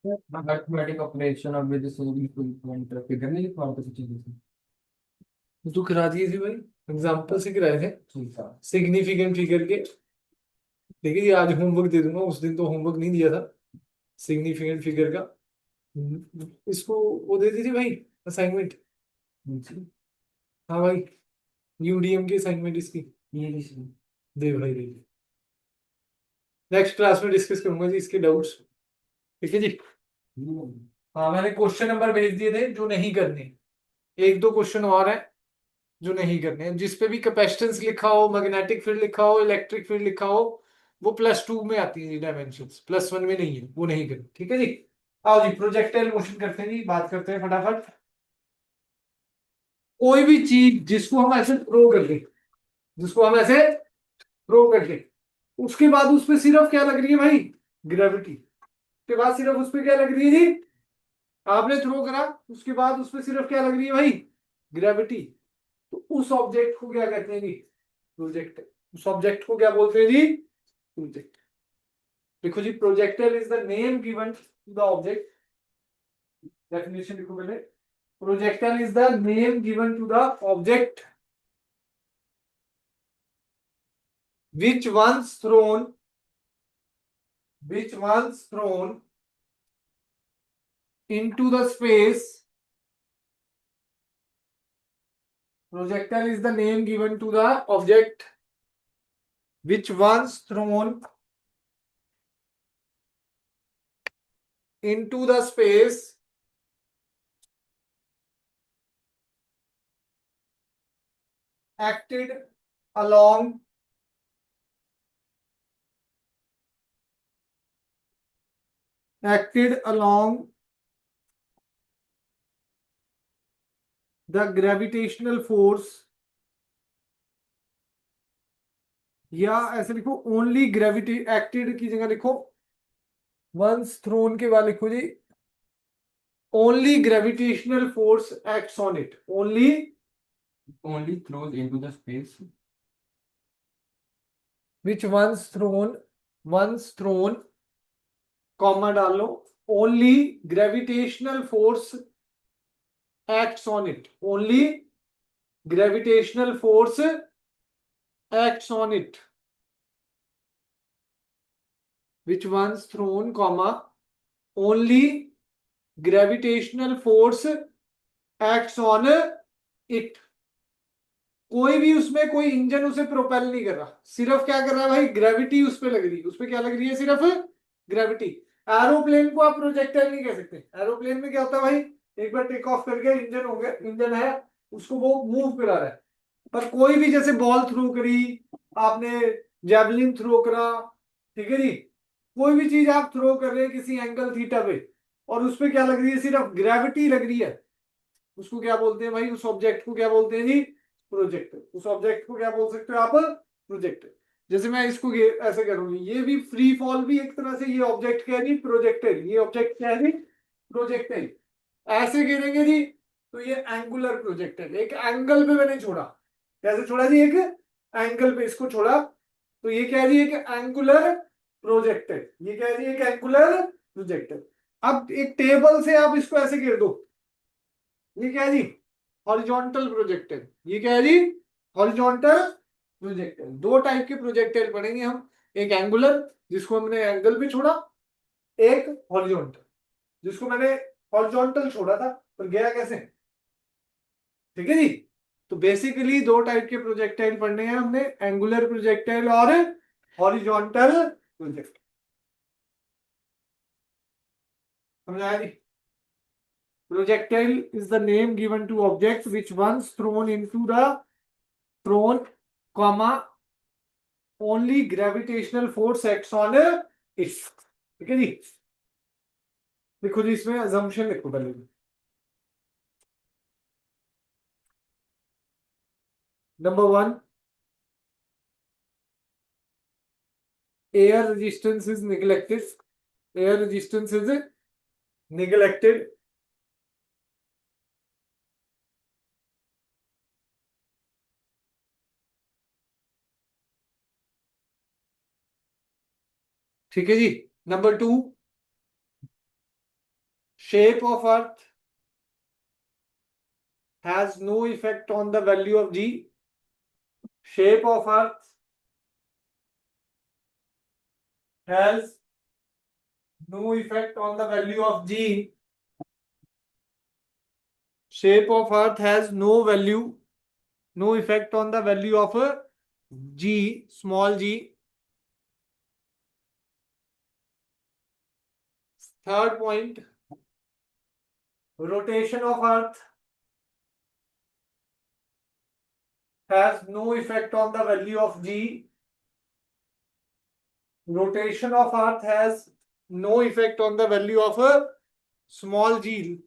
Mathematic operation और with significant figure नहीं लिखवा तो चीजें थी। तो करा दिए थे भाई, एग्जाम्पल से कराए थे ठीक है। सिग्निफिकेंट फिगर के। देखिए ये आज होमवर्क दे दूंगा, उस दिन तो होमवर्क नहीं दिया था सिग्निफिकेंट फिगर का। इसको वो दे दी थी भाई असाइनमेंट। जी। हाँ भाई, यूडीएम की असाइनमेंट इसकी ये किसी दे भाई दे। नेक्स्ट क्लास में डिस्कस करूंगा जी इसके डाउट्स। ठीक है जी। हाँ मैंने क्वेश्चन नंबर भेज दिए थे जो नहीं करने, एक दो क्वेश्चन और है जो नहीं करने हैं। जिस पे भी कैपेसिटेंस लिखा हो, मैग्नेटिक फील्ड लिखा हो, इलेक्ट्रिक फील्ड लिखा हो, वो +2 में आती है डायमेंशंस, +1 में नहीं है, वो नहीं करनी। ठीक है जी। आओ जी प्रोजेक्टाइल मोशन करते हैं जी, बात करते हैं फटाफट। कोई भी चीज जिसको हम ऐसे थ्रो कर दें, जिसको हम ऐसे थ्रो कर दें, उसके बाद उस पे सिर्फ क्या लग रही है भाई, ग्रेविटी। उसके बाद सिर्फ उस पे क्या लग रही है जी, आपने थ्रो करा, उसके बाद उस पे सिर्फ क्या लग रही है भाई, ग्रेविटी। तो उस ऑब्जेक्ट को क्या कहते हैं जी, प्रोजेक्ट। उस ऑब्जेक्ट को क्या बोलते हैं जी, प्रोजेक्ट। देखो जी, projectile is the name given to the object. Definition लिखो पहले। Projectile is the name given to the object which once thrown which once thrown into the space. Projectile is the name given to the object which once thrown into the space acted along acted along the gravitational force, या ऐसे लिखो only gravity, acted की जगह लिखो once throne के बाद लिखो जी only gravitational force acts on it, only only throws into the space which once thrown comma डालो, only gravitational force acts on it, only gravitational force acts on it, which once thrown comma only gravitational force acts on it. कोई भी उसमें कोई engine उसे propel नहीं कर रहा, सिर्फ क्या कर रहा है भाई, ग्रेविटी उस पर लग रही है। उस पर क्या लग रही है, सिर्फ ग्रेविटी। एरोप्लेन को आप प्रोजेक्टाइल नहीं कह सकते। एरोप्लेन में क्या होता है भाई, एक बार टेक ऑफ करके इंजन हो गया, इंजन है, उसको वो मूव करा रहा है। पर कोई भी जैसे बॉल थ्रो करी आपने, जेवलिन थ्रो करा, ठीक है जी, कोई भी चीज आप थ्रो कर रहे हैं किसी एंगल थीटा पे, और उस पर क्या लग रही है, सिर्फ ग्रेविटी लग रही है, उसको क्या बोलते हैं भाई, उस ऑब्जेक्ट को क्या बोलते हैं जी, प्रोजेक्टर। उस ऑब्जेक्ट को क्या बोल सकते हो आप, प्रोजेक्टर। जैसे मैं इसको ऐसे करूंगी, ये भी फ्री फॉल भी एक तरह से ये ऑब्जेक्ट क्या है जी, प्रोजेक्टर। ये ऑब्जेक्ट क्या है जी, प्रोजेक्टर। ऐसे गिरेंगे जी तो ये एंगुलर प्रोजेक्टर, एक एंगल पे मैंने छोड़ा। कैसे छोड़ा जी, एक एंगल पे इसको छोड़ा, तो ये क्या है जी, एक एंगुलर प्रोजेक्टर। ये क्या है जी, एक एंगुलर प्रोजेक्टर। अब एक टेबल से आप इसको ऐसे गिर दो, ये क्या है जी, हॉरिजॉन्टल प्रोजेक्टर। ये क्या है जी, हॉरिजॉन्टल प्रोजेक्टर। दो टाइप के प्रोजेक्टर पढ़ेंगे हम, एक एंगुलर जिसको हमने एंगल पे छोड़ा, एक हॉरिजॉन्टल जिसको मैंने हॉरिजॉन्टल छोड़ा था पर गया कैसे। ठीक है जी। तो बेसिकली दो टाइप के प्रोजेक्टाइल पढ़ने हैं हमने, एंगुलर प्रोजेक्टाइल और हॉरिजॉन्टल प्रोजेक्टाइल। समझाया जी। Projectile is the name given to objects which once thrown into the thrown, comma only gravitational force acts on it. ठीक है जी। देखो जी इसमें assumption लिखो पहले। Number 1, air resistance is neglected. Air resistance is neglected. ठीक है जी। Number 2, shape of earth has no effect on the value of g. Shape of earth has no effect on the value of g. Shape of earth has no effect on the value of g, small g. Third point, rotation of earth has no effect on the value of g. Rotation of earth has no effect on the value of a small g.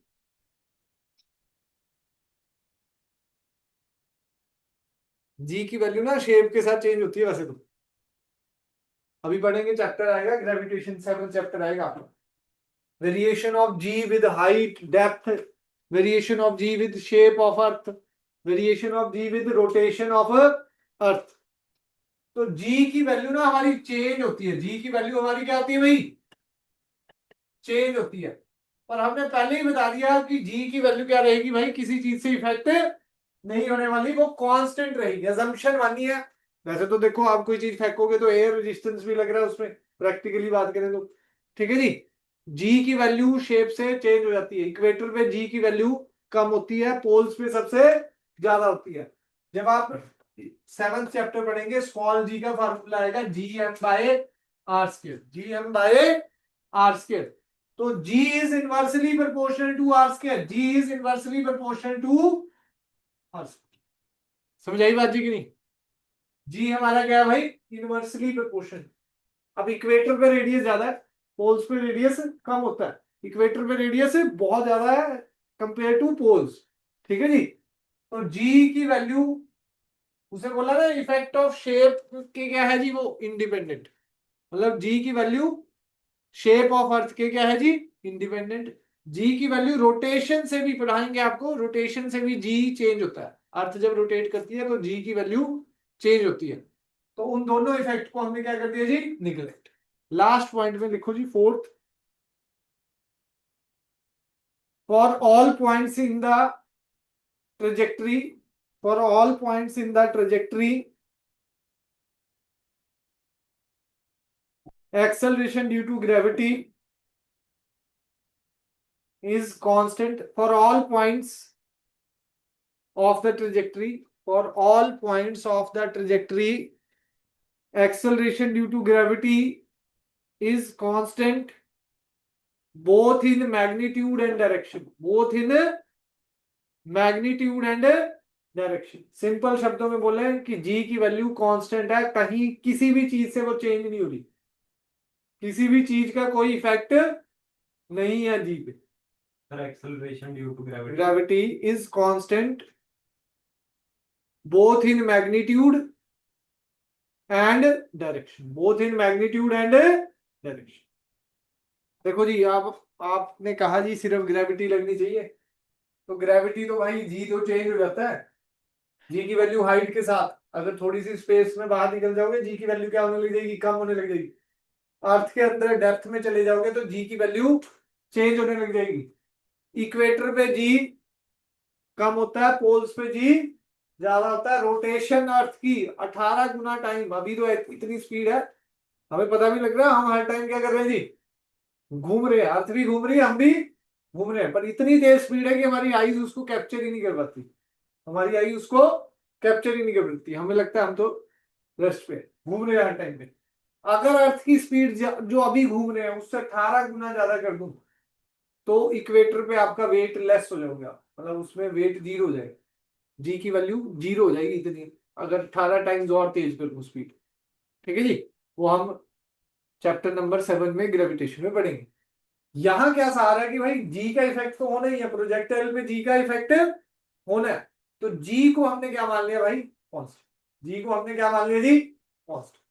जी की value ना shape के साथ change होती है वैसे तो, अभी पढ़ेंगे, चैप्टर आएगा ग्रेविटेशन, 7 चैप्टर आएगा आपका. Variation of G with height, depth, variation of G with shape of earth, variation of G with rotation of earth. तो जी की वैल्यू ना हमारी चेंज होती है. जी की वैल्यू हमारी क्या होती है भाई? चेंज होती है. और हमने पहले ही बता दिया कि जी की वैल्यू क्या रहेगी भाई, किसी चीज से इफेक्ट नहीं होने वाली, वो कांस्टेंट रहेगी. अजम्पशन मानी है. वैसे तो देखो आप कोई चीज फेंकोगे तो एयर रेजिस्टेंस भी लग रहा है उसमें, प्रैक्टिकली बात करें तो. ठीक है जी. जी की वैल्यू शेप से चेंज हो जाती है. इक्वेटर पे जी की वैल्यू कम होती है, पोल्स पे सबसे ज्यादा होती है. जब आप 7th चैप्टर पढ़ेंगे, स्मॉल जी का फार्मूला आएगा G M by R square. G M by R square. तो G is inversely proportional to R square. G is inversely proportional to R square. समझ आई बात जी की नहीं? G हमारा क्या है भाई? Inversely proportional. अब इक्वेटर पे रेडियस ज्यादा है, पोल्स पे रेडियस कम होता है. इक्वेटर पे रेडियस बहुत ज्यादा है कंपेयर टू पोल्स. ठीक है जी. तो G की वैल्यू, उसे बोला ना इफेक्ट ऑफ शेप के क्या है जी, वो इंडिपेंडेंट. मतलब G की वैल्यू शेप ऑफ अर्थ के क्या है जी, इंडिपेंडेंट. जी की वैल्यू रोटेशन से भी पढ़ाएंगे आपको, रोटेशन से भी जी चेंज होता है. अर्थ जब रोटेट करती है तो जी की वैल्यू चेंज होती है. तो उन दोनों इफेक्ट को हमने क्या कर दिया जी, निगलेक्ट. लास्ट पॉइंट में लिखो जी, fourth, for all points in the trajectory, for all points in the trajectory acceleration due to gravity is constant for all points of the trajectory. For all points of the trajectory, acceleration due to gravity is constant both in magnitude and direction. Both in magnitude and direction. Simple शब्दों में बोले कि जी की value constant है, कहीं किसी भी चीज से वो चेंज नहीं हो रही, किसी भी चीज का कोई इफेक्ट नहीं है जी पे. Acceleration due to gravity. Gravity is constant both in magnitude and direction. Both in magnitude and direction. देखो जी, आपने कहा जी सिर्फ ग्रेविटी लगनी चाहिए, तो ग्रेविटी तो भाई जी तो चेंज हो जाता है. जी की वैल्यू हाइट के साथ अगर थोड़ी सी स्पेस में बाहर निकल जाओगे, जी की वैल्यू क्या होने लग जाएगी, कम होने लग जाएगी. अर्थ के अंदर डेप्थ में चले जाओगे तो जी की वैल्यू चेंज होने लग जाएगी. इक्वेटर पे जी कम होता है, पोल्स पे जी ज्यादा होता है. रोटेशन अर्थ की 18 गुना टाइम. अभी तो इतनी स्पीड है, हमें पता भी लग रहा है, हम हर टाइम क्या कर रहे हैं जी, घूम रहे हैं. अर्थ भी घूम रही है, हम भी घूम रहे हैं, पर इतनी तेज स्पीड है कि हमारी आईज उसको कैप्चर ही नहीं कर पाती. हमारी आई उसको कैप्चर ही नहीं कर पाती. हमें लगता है हम तो रेस्ट पे घूम रहे हैं हर टाइम पे. अगर अर्थ की स्पीड जो अभी घूम रहे हैं उससे 18 गुना ज्यादा कर दूं, तो इक्वेटर पे आपका वेट लेस हो जाएगा, मतलब उसमें वेट जीरो हो जाएगा. जी की वैल्यू जीरो हो जाएगी इतनी, अगर 18 टाइम्स और तेज कर दूं स्पीड. ठीक है जी. वो हम चैप्टर नंबर 7 में ग्रेविटेशन में पढ़ेंगे. यहां क्या सहारा है कि भाई जी का इफेक्ट तो होना ही है, प्रोजेक्टाइल पे जी का इफेक्ट होना है. तो जी को हमने क्या मान लिया भाई, कांस्टेंट. जी को हमने क्या मान लिया जी, कांस्टेंट.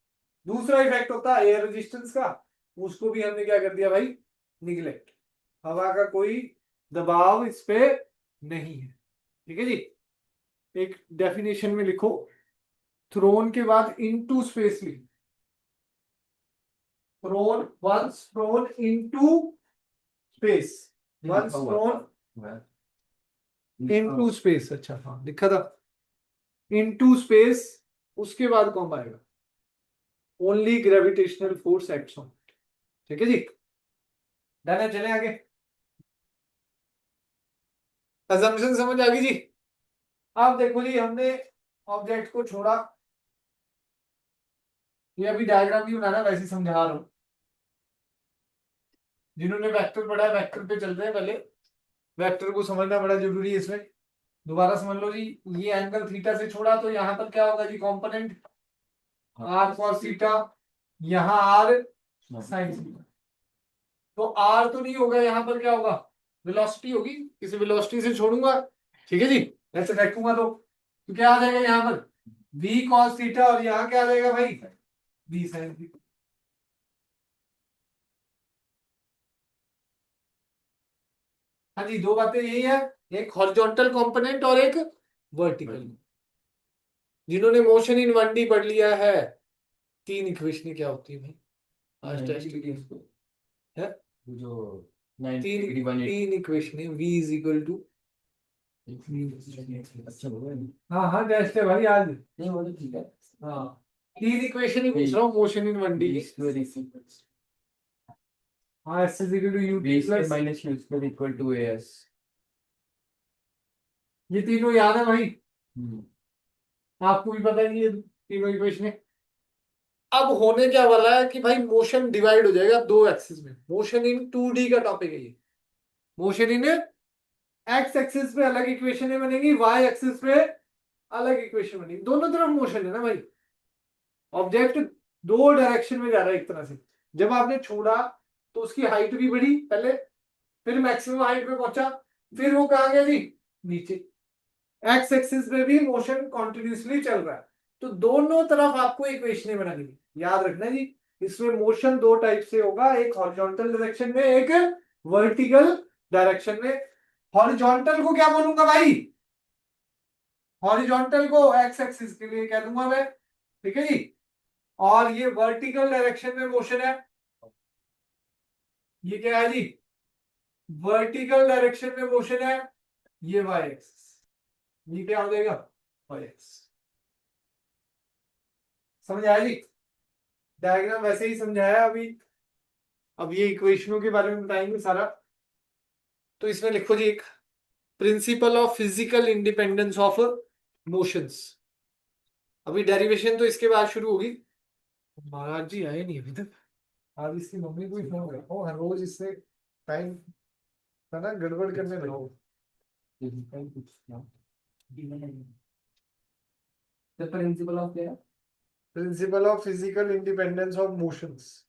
दूसरा इफेक्ट होता है एयर रेजिस्टेंस का, उसको भी हमने क्या कर दिया भाई, निगलेक्ट. हवा का कोई दबाव इस पे नहीं है. ठीक है जी. एक डेफिनेशन में लिखो, थ्रोन के बाद इनटू स्पेस लिखो. Thrown, once thrown into space. Once thrown into space, अच्छा हाँ लिखा था इनटू स्पेस, उसके बाद कॉमा आएगा only gravitational force acts on, ठीक है जी, डन है, चले आगे। असम्पशन समझ आ गई जी। अब देखो जी, हमने ऑब्जेक्ट को छोड़ा, ये अभी डायग्राम नहीं बनाना, वैसे ही समझा रहा हूं। जिन्होंने वेक्टर पढ़ा है वेक्टर पे चलते हैं पहले, वेक्टर को समझना बड़ा जरूरी है इसमें। दोबारा समझ लो जी, ये एंगल थीटा से छोड़ा तो यहाँ पर क्या होगा जी, कंपोनेंट आर कॉस थीटा, यहाँ आर साइन थीटा। तो आर तो नहीं होगा, यहाँ पर क्या होगा, वेलोसिटी होगी, किसी वेलोसिटी से छोड़ूंगा, ठीक है जी, ऐसे फेंकूंगा तो क्या आ जाएगा यहाँ पर v cos थीटा, और यहाँ क्या आ जाएगा भाई v sin थीटा। हाँ जी, दो बातें यही है, एक हॉरिजॉन्टल कंपोनेंट और एक वर्टिकल। जिन्होंने मोशन इन 1D पढ़ लिया है, तीन इक्वेशन क्या होती है भाई, आज टेस्ट है जो तीन इक्वेशन है, v इज इक्वल टू, अच्छा हो गया। हाँ हाँ टेस्ट है भाई आज, नहीं वो तो ठीक है। हाँ तीन इक्वेशन ही पूछ रहा हूँ मोशन इन 1D की। हाँ s is equal to u v plus, minus u square equal to as। ये तीनों याद है भाई, आपको भी पता नहीं ये तीनों इक्वेशन है। अब होने क्या वाला है कि भाई मोशन डिवाइड हो जाएगा दो एक्सिस में, मोशन इन 2D का टॉपिक है ये। मोशन इन एक्स एक्सिस पे अलग इक्वेशन बनेगी, वाई एक्सिस पे अलग इक्वेशन बनेगी, दोनों तरफ मोशन है ना भाई, ऑब्जेक्ट दो डायरेक्शन में जा रहा है एक तरह से। जब आपने छोड़ा तो उसकी हाइट भी बढ़ी पहले, फिर मैक्सिमम हाइट पे पहुंचा, फिर वो कहा गया जी नीचे। एक्स एक्सिस पे भी मोशन कॉन्टिन्यूसली चल रहा है, तो दोनों तरफ आपको इक्वेशन बनानी है, याद रखना जी। इसमें मोशन दो टाइप से होगा, एक हॉरिजॉन्टल डायरेक्शन में, एक वर्टिकल डायरेक्शन में। हॉरिजॉन्टल को क्या बोलूंगा भाई, हॉरिजॉन्टल को एक्स एक्सिस के लिए कह दूंगा मैं, ठीक है जी। और ये वर्टिकल डायरेक्शन में मोशन है, ये क्या है जी, वर्टिकल डायरेक्शन में मोशन है, ये वाई एक्सिस, ये क्या हो जाएगा वाई एक्सिस। समझ आया जी, डायग्राम वैसे ही समझाया अभी, अब ये इक्वेशनों के बारे में बताएंगे सारा। तो इसमें लिखो जी, एक principal of physical independence of motions, अभी डेरिवेशन तो इसके बाद शुरू होगी। महाराज जी आए नहीं अभी तक, आज इसकी मम्मी को ही फोन करता हूँ, हर रोज इससे टाइम है ना गड़बड़ करने लगो। The principle of क्या है? Principle of physical independence of motions.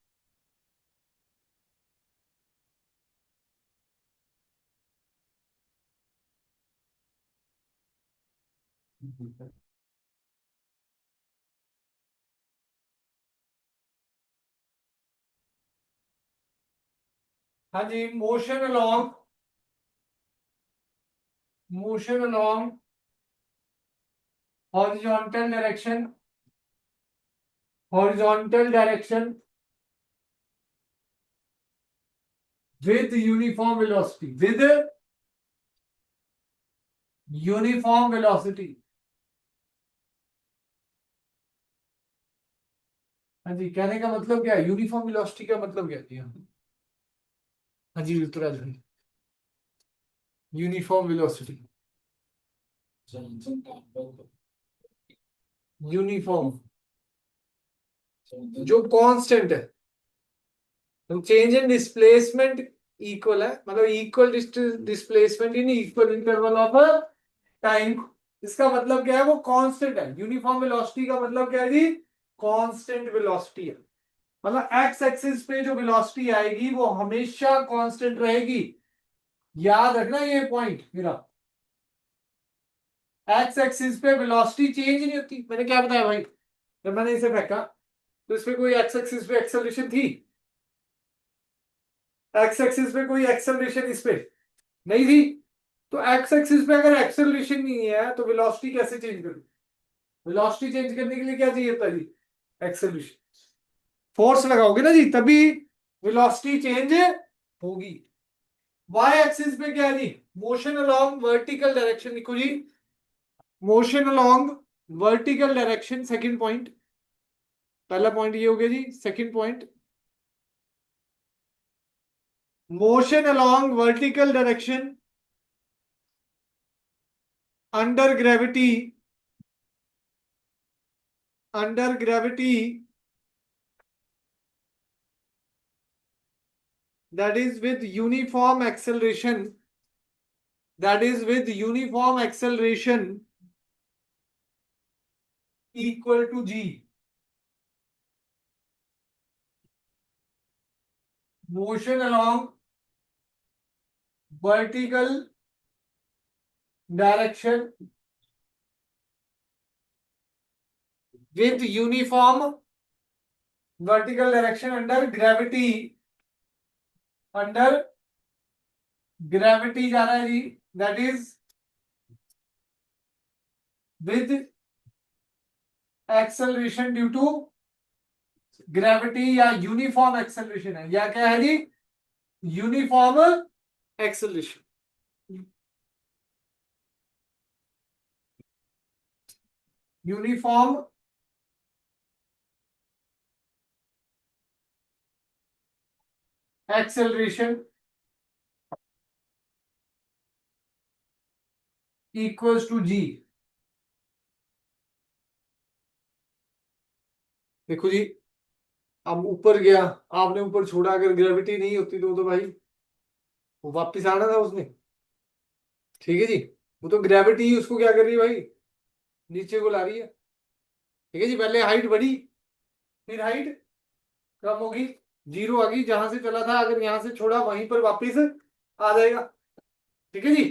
हाँ जी, motion along horizontal direction with uniform velocity। हाँ जी, कहने का मतलब क्या है, यूनिफॉर्म वेलोसिटी का मतलब क्या है? हाँ जी ऋतुराज भाई, यूनिफॉर्म वेलोसिटी, यूनिफॉर्म जो कांस्टेंट है, तो चेंज इन डिस्प्लेसमेंट इक्वल है, मतलब equal displacement in equal interval of time. इसका मतलब क्या है, वो कांस्टेंट है। यूनिफॉर्म वेलोसिटी का मतलब क्या है जी, कांस्टेंट वेलोसिटी है, मतलब एक्स एक्सिस पे जो वेलोसिटी आएगी वो हमेशा कांस्टेंट रहेगी। याद रखना ये पॉइंट मेरा, एक्स एक्सिस पे वेलोसिटी चेंज नहीं होती। मैंने क्या बताया भाई, जब मैंने इसे फेंका तो इस पे कोई एक्स एक्सिस पे एक्सेलरेशन थी, एक्स एक्सिस पे कोई एक्सेलरेशन इस पे नहीं थी। तो एक्स एक्सिस पे अगर एक्सेलरेशन नहीं है तो वेलोसिटी कैसे चेंज करूं? वेलोसिटी चेंज करने के लिए क्या चाहिए होता है जी, एक्सेलरेशन, फोर्स लगाओगे ना जी तभी वेलोसिटी चेंज होगी। वाई एक्सिस पे क्या है जी, मोशन अलोंग वर्टिकल डायरेक्शन, लिखो जी, motion along vertical direction, second point, पहला पॉइंट ये हो गया जी, second point, motion along vertical direction under gravity, under gravity, that is with uniform acceleration, that is with uniform acceleration equal to g, motion along vertical direction with uniform vertical direction under gravity, under gravity जा रहा है जी, that is with acceleration due to gravity, या uniform acceleration है, या क्या है जी, uniform acceleration, uniform acceleration equals to g. देखो जी, अब ऊपर गया, आपने ऊपर छोड़ा, अगर ग्रेविटी नहीं होती तो भाई वो वापस आना था उसने, ठीक है जी, वो तो ग्रेविटी उसको क्या कर रही है भाई, नीचे को ला रही है, ठीक है जी, पहले हाइट बढ़ी, फिर हाइट कम होगी, जीरो आ गई, जहां से चला था अगर यहां से छोड़ा वहीं पर वापस आ जाएगा, ठीक है जी,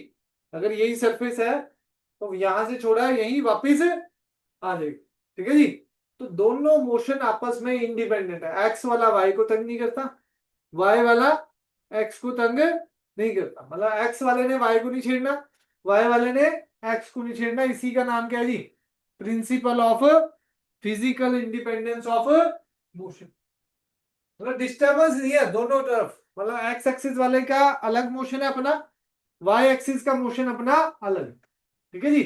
अगर यही सरफेस है तो यहां से छोड़ा यही वापस आ जाएगा, ठीक है जी, तो दोनों मोशन आपस में इंडिपेंडेंट है, एक्स वाला वाई को तंग नहीं करता, वाई वाला एक्स को तंग नहीं करता, मतलब एक्स वाले ने वाई को नहीं छेड़ना, वाई वाले ने एक्स को नहीं छेड़ना, इसी का नाम क्या है जी, principle of physical independence of motion, मतलब डिस्टर्बेंस नहीं है दोनों तरफ, मतलब एक्स एक्सिस वाले का अलग मोशन है अपना, वाई एक्सिस का मोशन अपना अलग, ठीक है जी,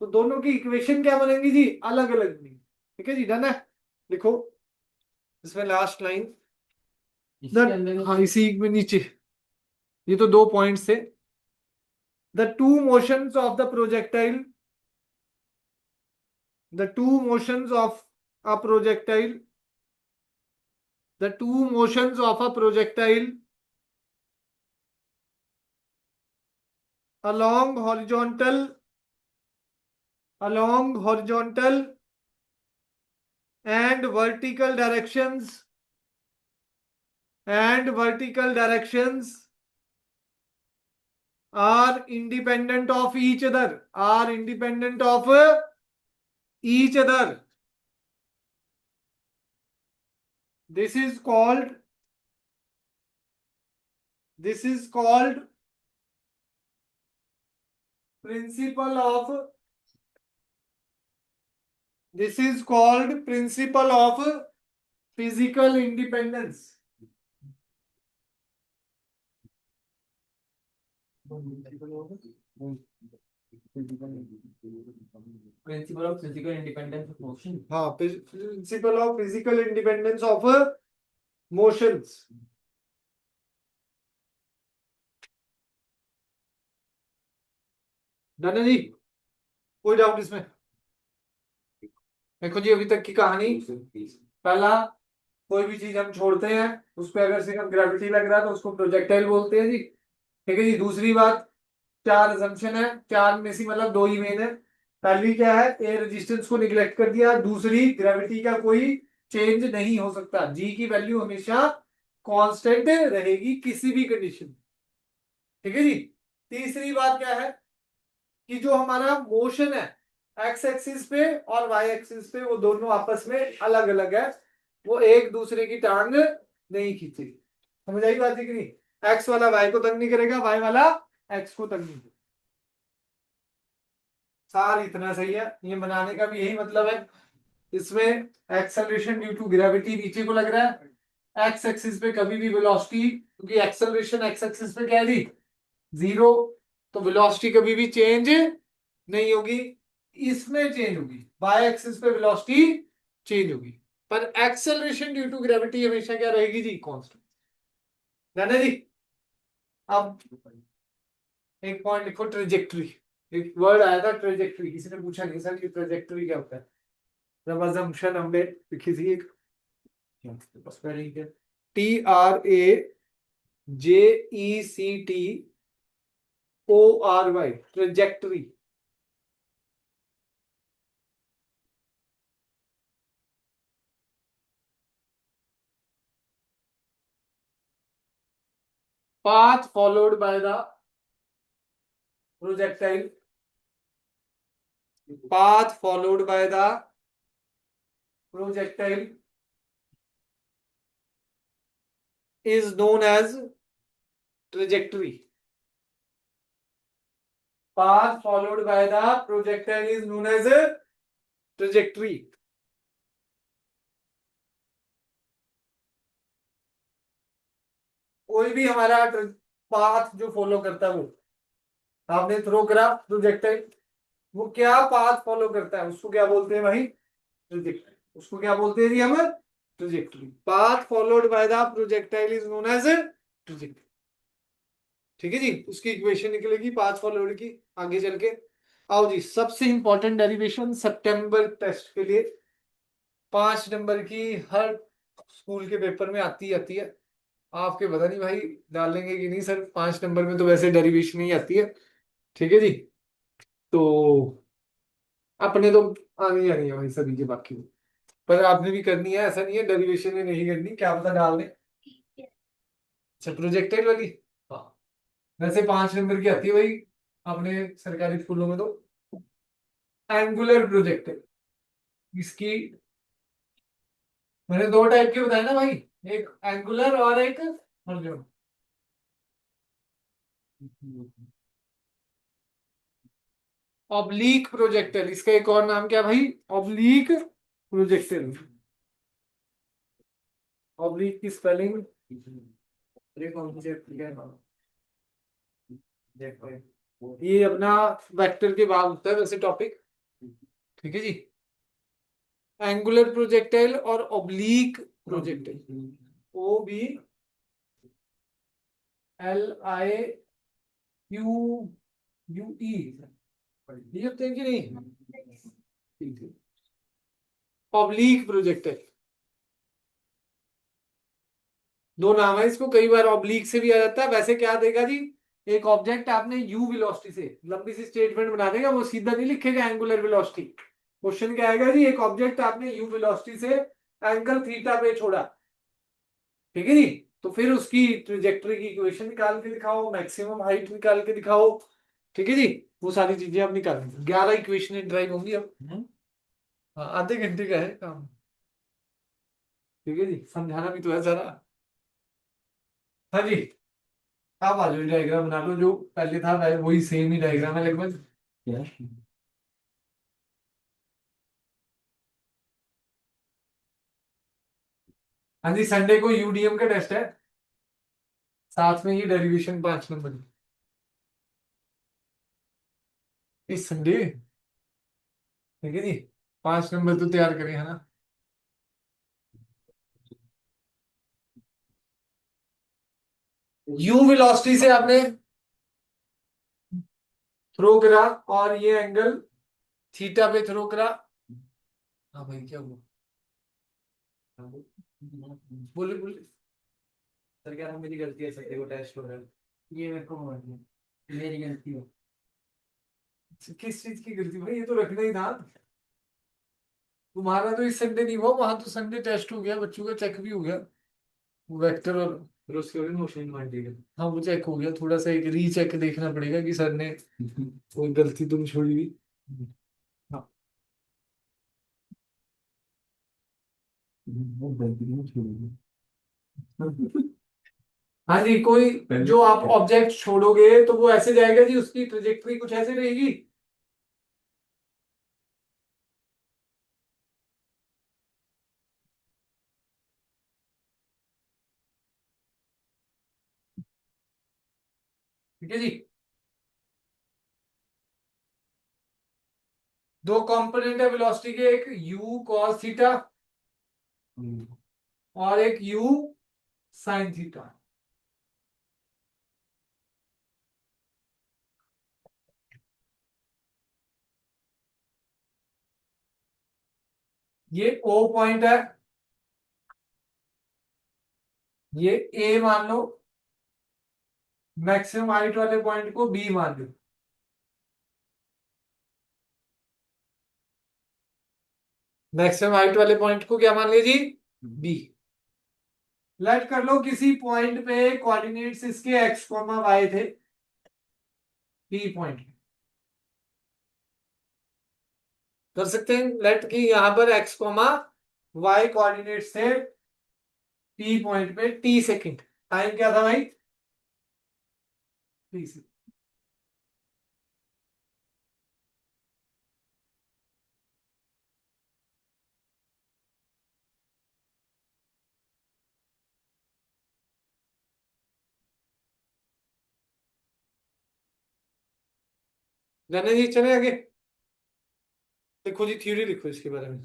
तो दोनों की इक्वेशन क्या बनेगी जी, अलग अलग बनेगी, ठीक है जी, डन है, लिखो इसमें लास्ट लाइन, इसके अंदर हाँ इसी में नीचे, ये तो दो पॉइंट्स थे, the two motions of the projectile, the two motions of a projectile, the two motions of a projectile along horizontal and vertical directions are independent of each other, this is called principle of physical independence, principle of physical independence of motion. हाँ, principle of physical independence of motions, done है जी, कोई doubt इसमें, देखो जी अभी तक की कहानी, पहला कोई भी चीज हम छोड़ते हैं उस पर अगर सिर्फ ग्रेविटी लग रहा है तो उसको प्रोजेक्टाइल बोलते हैं जी, ठीक है जी, दूसरी बात, चार असम्पशन है, चार में से मतलब दो ही मेन है, पहली क्या है, ए रेजिस्टेंस को निग्लेक्ट कर दिया, दूसरी ग्रेविटी का कोई चेंज नहीं हो सकता, जी की वैल्यू हमेशा कांस्टेंट रहेगी किसी भी कंडीशन, ठीक है जी, तीसरी बात क्या है कि जो हमारा मोशन है एक्स एक्सिस पे और वाई एक्सिस पे, वो दोनों आपस में अलग अलग है, वो एक दूसरे की टांग नहीं खींचेगी, समझ आई बात है कि नहीं, एक्स वाला वाई को तंग नहीं करेगा, वाई वाला एक्स को तंग नहीं करेगा, सार इतना सही है, ये बनाने का भी यही मतलब है, इसमें एक्सेलरेशन ड्यू टू ग्रेविटी नीचे को लग रहा है, एक्स एक्सिस पे कभी भी वेलोसिटी, क्योंकि एक्सेलरेशन एक्स एक्सिस पे क्या है जी, 0, तो वेलोसिटी कभी भी चेंज नहीं होगी, इसमें चेंज होगी, बाय एक्सिस पे वेलोसिटी चेंज होगी, पर एक्सेलरेशन ड्यू टू ग्रेविटी हमेशा क्या रहेगी जी, कांस्टेंट। जाना जी। अब एक पॉइंट लिखो, ट्रेजेक्ट्री। एक वर्ड आया था ट्रेजेक्ट्री, किसी ने पूछा नहीं सर कि ट्रेजेक्ट्री क्या होता है, रवाजमशन हमने लिखी थी एक, स्पेलिंग क्या, TRAJECTORY, trajectory. path followed by the projectile, path followed by the projectile is known as trajectory. Path followed by the projectile is known as a trajectory. कोई भी हमारा पाथ जो फॉलो करता है, वो आपने थ्रो करा प्रोजेक्टाइल, वो क्या पाथ फॉलो करता है उसको क्या बोलते हैं भाई, ट्रैजेक्टरी। उसको क्या बोलते हैं जी हम, trajectory. Path followed by the projectile is known as trajectory. ठीक है जी, उसकी इक्वेशन निकलेगी पाथ फॉलोड की आगे चल के। आओ जी, सबसे इंपॉर्टेंट डेरिवेशन सितंबर टेस्ट के लिए, 5 नंबर की, हर स्कूल के पेपर में आती है। आपके पता नहीं भाई डालेंगे कि नहीं सर, 5 नंबर में तो वैसे डेरिवेशन ही आती है। ठीक है जी, तो अपने तो आनी आनी है भाई सभी के बाकी, पर आपने भी करनी है, ऐसा नहीं है डेरिवेशन में नहीं करनी, क्या पता डाल दें। अच्छा, प्रोजेक्टाइल वाली, हाँ, वैसे 5 नंबर की आती है भाई अपने सरकारी स्कूलों में तो। एंगुलर प्रोजेक्टाइल, इसकी मैंने 2 टाइप के बताए ना भाई, एक एंगुलर और एक हॉरिजॉन्टल। ऑब्लिक प्रोजेक्टाइल, इसका एक और नाम क्या भाई, ऑब्लिक प्रोजेक्टाइल। ऑब्लिक की स्पेलिंग, ये अपना वेक्टर के बाद होता है वैसे टॉपिक। ठीक है जी, एंगुलर प्रोजेक्टाइल और ऑब्लिक प्रोजेक्टाइल, OBLIQUE, ये होते हैं कि नहीं, ऑब्लिक प्रोजेक्टाइल। दो नाम है इसको, कई बार ऑब्लिक से भी आ जाता है। वैसे क्या देगा जी, एक ऑब्जेक्ट आपने यू वेलोसिटी से, लंबी सी स्टेटमेंट बना देगा, वो सीधा नहीं लिखेगा एंगुलर वेलोसिटी। क्वेश्चन क्या आएगा जी, एक ऑब्जेक्ट आपने यू वेलोसिटी से एंगल थीटा पे छोड़ा, ठीक है जी, तो फिर उसकी ट्रेजेक्टरी की इक्वेशन निकाल के दिखाओ, मैक्सिमम हाइट निकाल के दिखाओ। ठीक है जी, वो सारी चीजें आप निकाल, 11 इक्वेशन ड्राइव होंगी अब। हाँ, आधे घंटे का है काम। ठीक है जी, समझाना भी तो है सारा। हाँ जी, आप आ जाओ, डायग्राम बना लो, जो पहले था वही सेम ही डायग्राम है लगभग। क्या? हाँ जी, संडे को यूडीएम का टेस्ट है, साथ में ही डेरिवेशन 5 नंबर की। इस संडे, ठीक है जी, 5 नंबर तो तैयार करें है ना। यू वेलोसिटी से आपने थ्रो करा, और ये एंगल थीटा पे थ्रो करा। हाँ भाई, क्या हुआ, बोले बोले सर, क्या मेरी गलती है, संडे को टेस्ट हो रहा है, ये मेरे को मालूम है, मेरी गलती है। किस चीज की गलती भाई, ये तो रखना ही था। तुम्हारा तो इस संडे नहीं हुआ, वहां तो संडे टेस्ट हो गया, बच्चों का चेक भी हो गया, वेक्टर और फिर उसके बाद मोशन मान लिया। हाँ, वो चेक हो गया, थोड़ा सा एक रीचेक देखना पड़ेगा कि सर ने कोई गलती तो नहीं छोड़ी हुई। हाँ, वो गलती नहीं छोड़ी। हाँ जी, कोई जो आप ऑब्जेक्ट छोड़ोगे तो वो ऐसे जाएगा जी, उसकी ट्रेजेक्टरी कुछ ऐसे रहेगी। ठीक है जी। दो कंपोनेंट है वेलोसिटी के, एक u cos थीटा और एक u sin थीटा। ये O पॉइंट है, ये A मान लो, मैक्सिमम हाइट वाले पॉइंट को B मान लो। मैक्सिमम हाइट वाले पॉइंट को क्या मान लीजिए जी? B। लेट कर लो किसी पॉइंट पे कोऑर्डिनेट्स इसके x, y थे, P पॉइंट कर सकते हैं। लेट की यहां पर x, y कोऑर्डिनेट्स थे P पॉइंट पे t सेकंड। टाइम क्या था भाई? t second. जाने जी, चले आगे। देखो जी, थ्योरी लिखो इसके बारे में।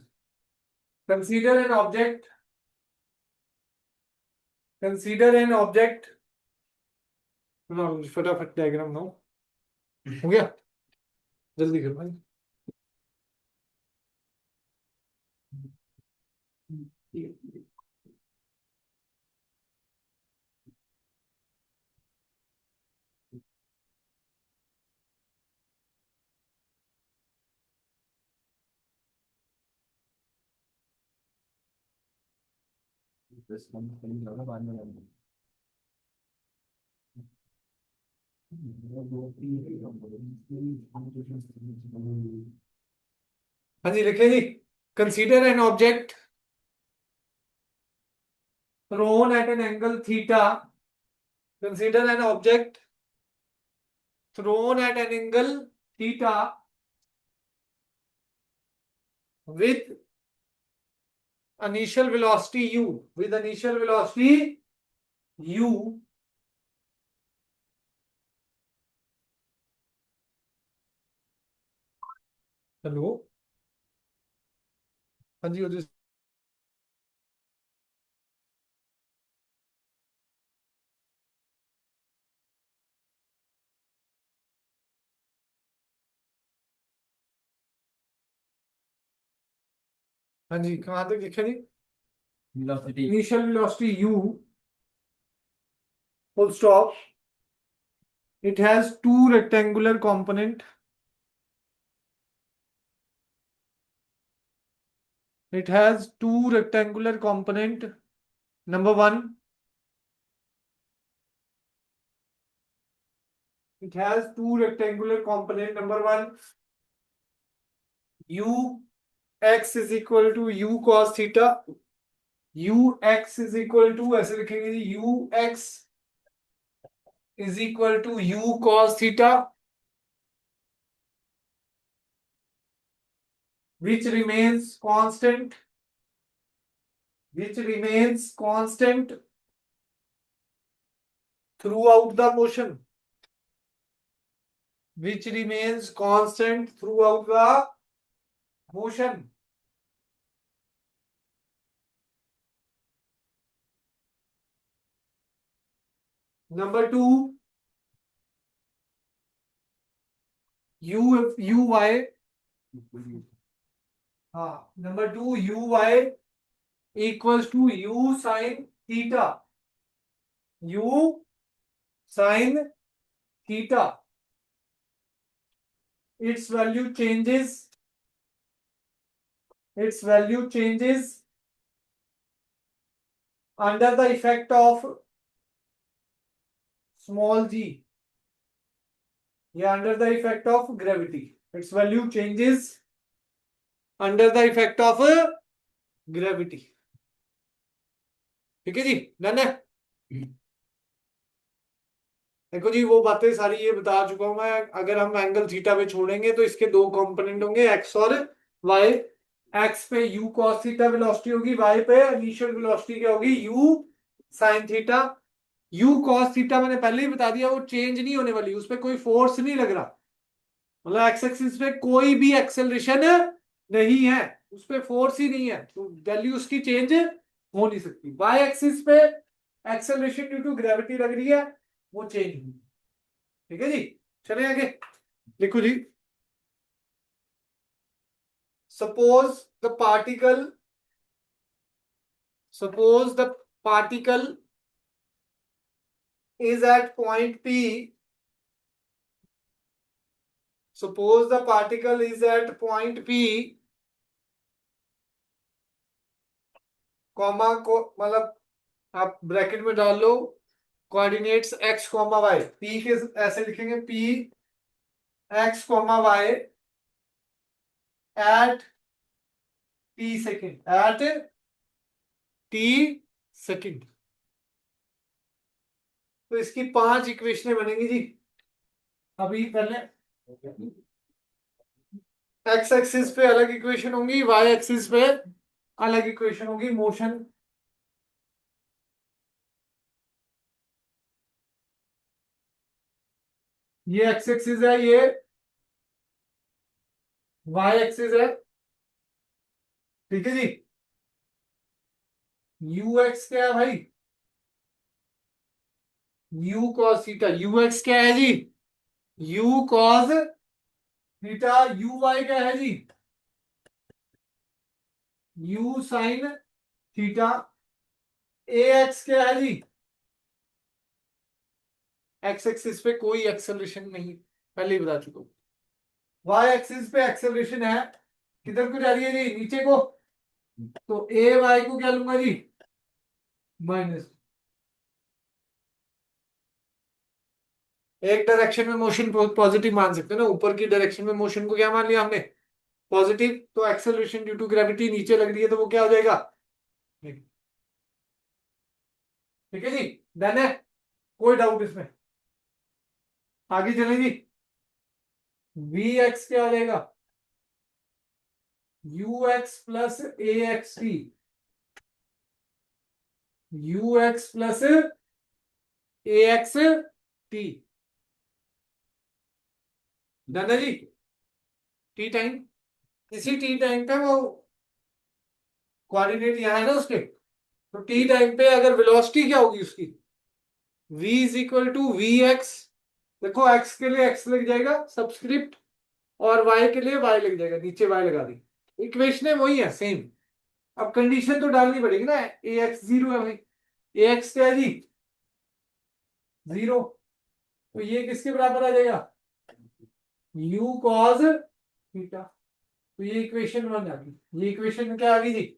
Consider an object, consider an object, फटाफट डायग्राम बनाओ। हो गया? जल्दी करो भाई। हाँ जी, लिखे जी। Consider an object thrown at an angle theta, consider an object thrown at an angle theta with initial velocity u, with initial velocity u, hello, हाँ जी, हाँ जी, कहाँ तक लिखा जी? velocity Initial velocity u, full stop. It has two rectangular component. It has two rectangular component. Number one, it has two rectangular component. Number one, u x is equal to u cos theta. u x is equal to, ऐसे लिखेंगे जी, u x is equal to u cos theta, which remains constant, which remains constant throughout the motion, which remains constant throughout the motion. Number two, u y, हाँ, number two, u y equals to u sin theta, u sin theta. Its value changes, its value changes under the effect of small g, yeah, under the effect of gravity. Its value changes under the effect of gravity. ठीक है जी, done है। देखो जी, वो बातें सारी ये बता चुका हूं मैं। अगर हम एंगल थीटा पे छोड़ेंगे तो इसके दो कंपोनेंट होंगे, एक्स और वाई। एक्स पे u cos थीटा वेलोसिटी होगी, वाई पे इनिशियल वेलोसिटी क्या होगी, u sin theta. You cos theta मैंने पहले ही बता दिया, वो चेंज नहीं होने वाली, उस पर कोई फोर्स नहीं लग रहा, मतलब एक्स एक्सिस पे कोई भी एक्सेलरेशन नहीं है, उस पर फोर्स ही नहीं है, तो वैल्यू उसकी चेंज हो नहीं सकती। वाई एक्सिस पे एक्सेलरेशन ड्यू टू ग्रेविटी लग रही है, वो चेंज हुई। ठीक है जी, चले आगे, लिखो जी। Suppose the particle suppose the particle is at point P. Suppose the particle is at point P, comma को मतलब आप ब्रैकेट में डाल लो coordinates x comma y, P के ऐसे लिखेंगे p x comma y at t second, at t second. तो इसकी 5 इक्वेशनें बनेंगी जी। अभी पहले x एक्सिस पे अलग इक्वेशन होंगी, y एक्सिस पे अलग इक्वेशन होगी मोशन। ये x एक्सिस है, ये y एक्सिस है, ठीक है जी। यू एक्स क्या है भाई, u cos theta, u x क्या है जी, u cos theta. U y क्या है जी, u sine theta. A x क्या है जी, एक्स एक्सिस पे कोई एक्सेलरेशन नहीं, पहले ही बता चुका हूं। वाई एक्सिस पे एक्सेलरेशन है, किधर को जा रही है जी, नीचे को, तो ए वाई को क्या लूंगा जी, माइनस। एक डायरेक्शन में मोशन पॉजिटिव मान सकते हैं ना, ऊपर की डायरेक्शन में मोशन को क्या मान लिया हमने, पॉजिटिव, तो एक्सेलरेशन ड्यू टू ग्रेविटी नीचे लग रही है, तो वो क्या हो जाएगा, ठीक है जी, डन है, कोई डाउट इसमें, आगे चलें जी। वी एक्स क्या आ जाएगा, you x plus A x T, you x plus A x T, done है जी। टी टाइम, इसी टी टाइम पे वो कोऑर्डिनेट यहां है ना उसके, तो टी टाइम पे अगर वेलोसिटी क्या होगी उसकी, v is equal to v x, देखो x के लिए x लग जाएगा सबस्क्रिप्ट, और y के लिए y लग जाएगा, नीचे y लगा दी, इक्वेशन वही है सेम। अब कंडीशन तो डालनी पड़ेगी ना, ए एक्स जीरो है भाई, ए एक्स क्या है जी, जीरो, तो ये किसके बराबर आ जाएगा, u cos थीटा। तो ये इक्वेशन वन आ गई, ये इक्वेशन क्या आ गई जी,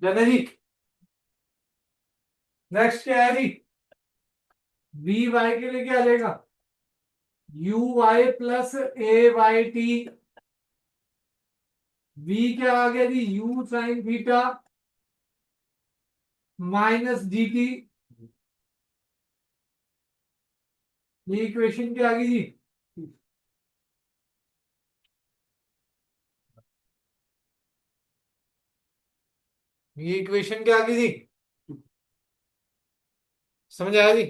जाना जी। नेक्स्ट क्या है जी, वी वाई के लिए क्या आ जाएगा, u y plus a y t, v क्या आ गया जी, u sine theta minus g t, ये इक्वेशन क्या आ गई जी, ये इक्वेशन क्या आ गई जी, समझ आया जी।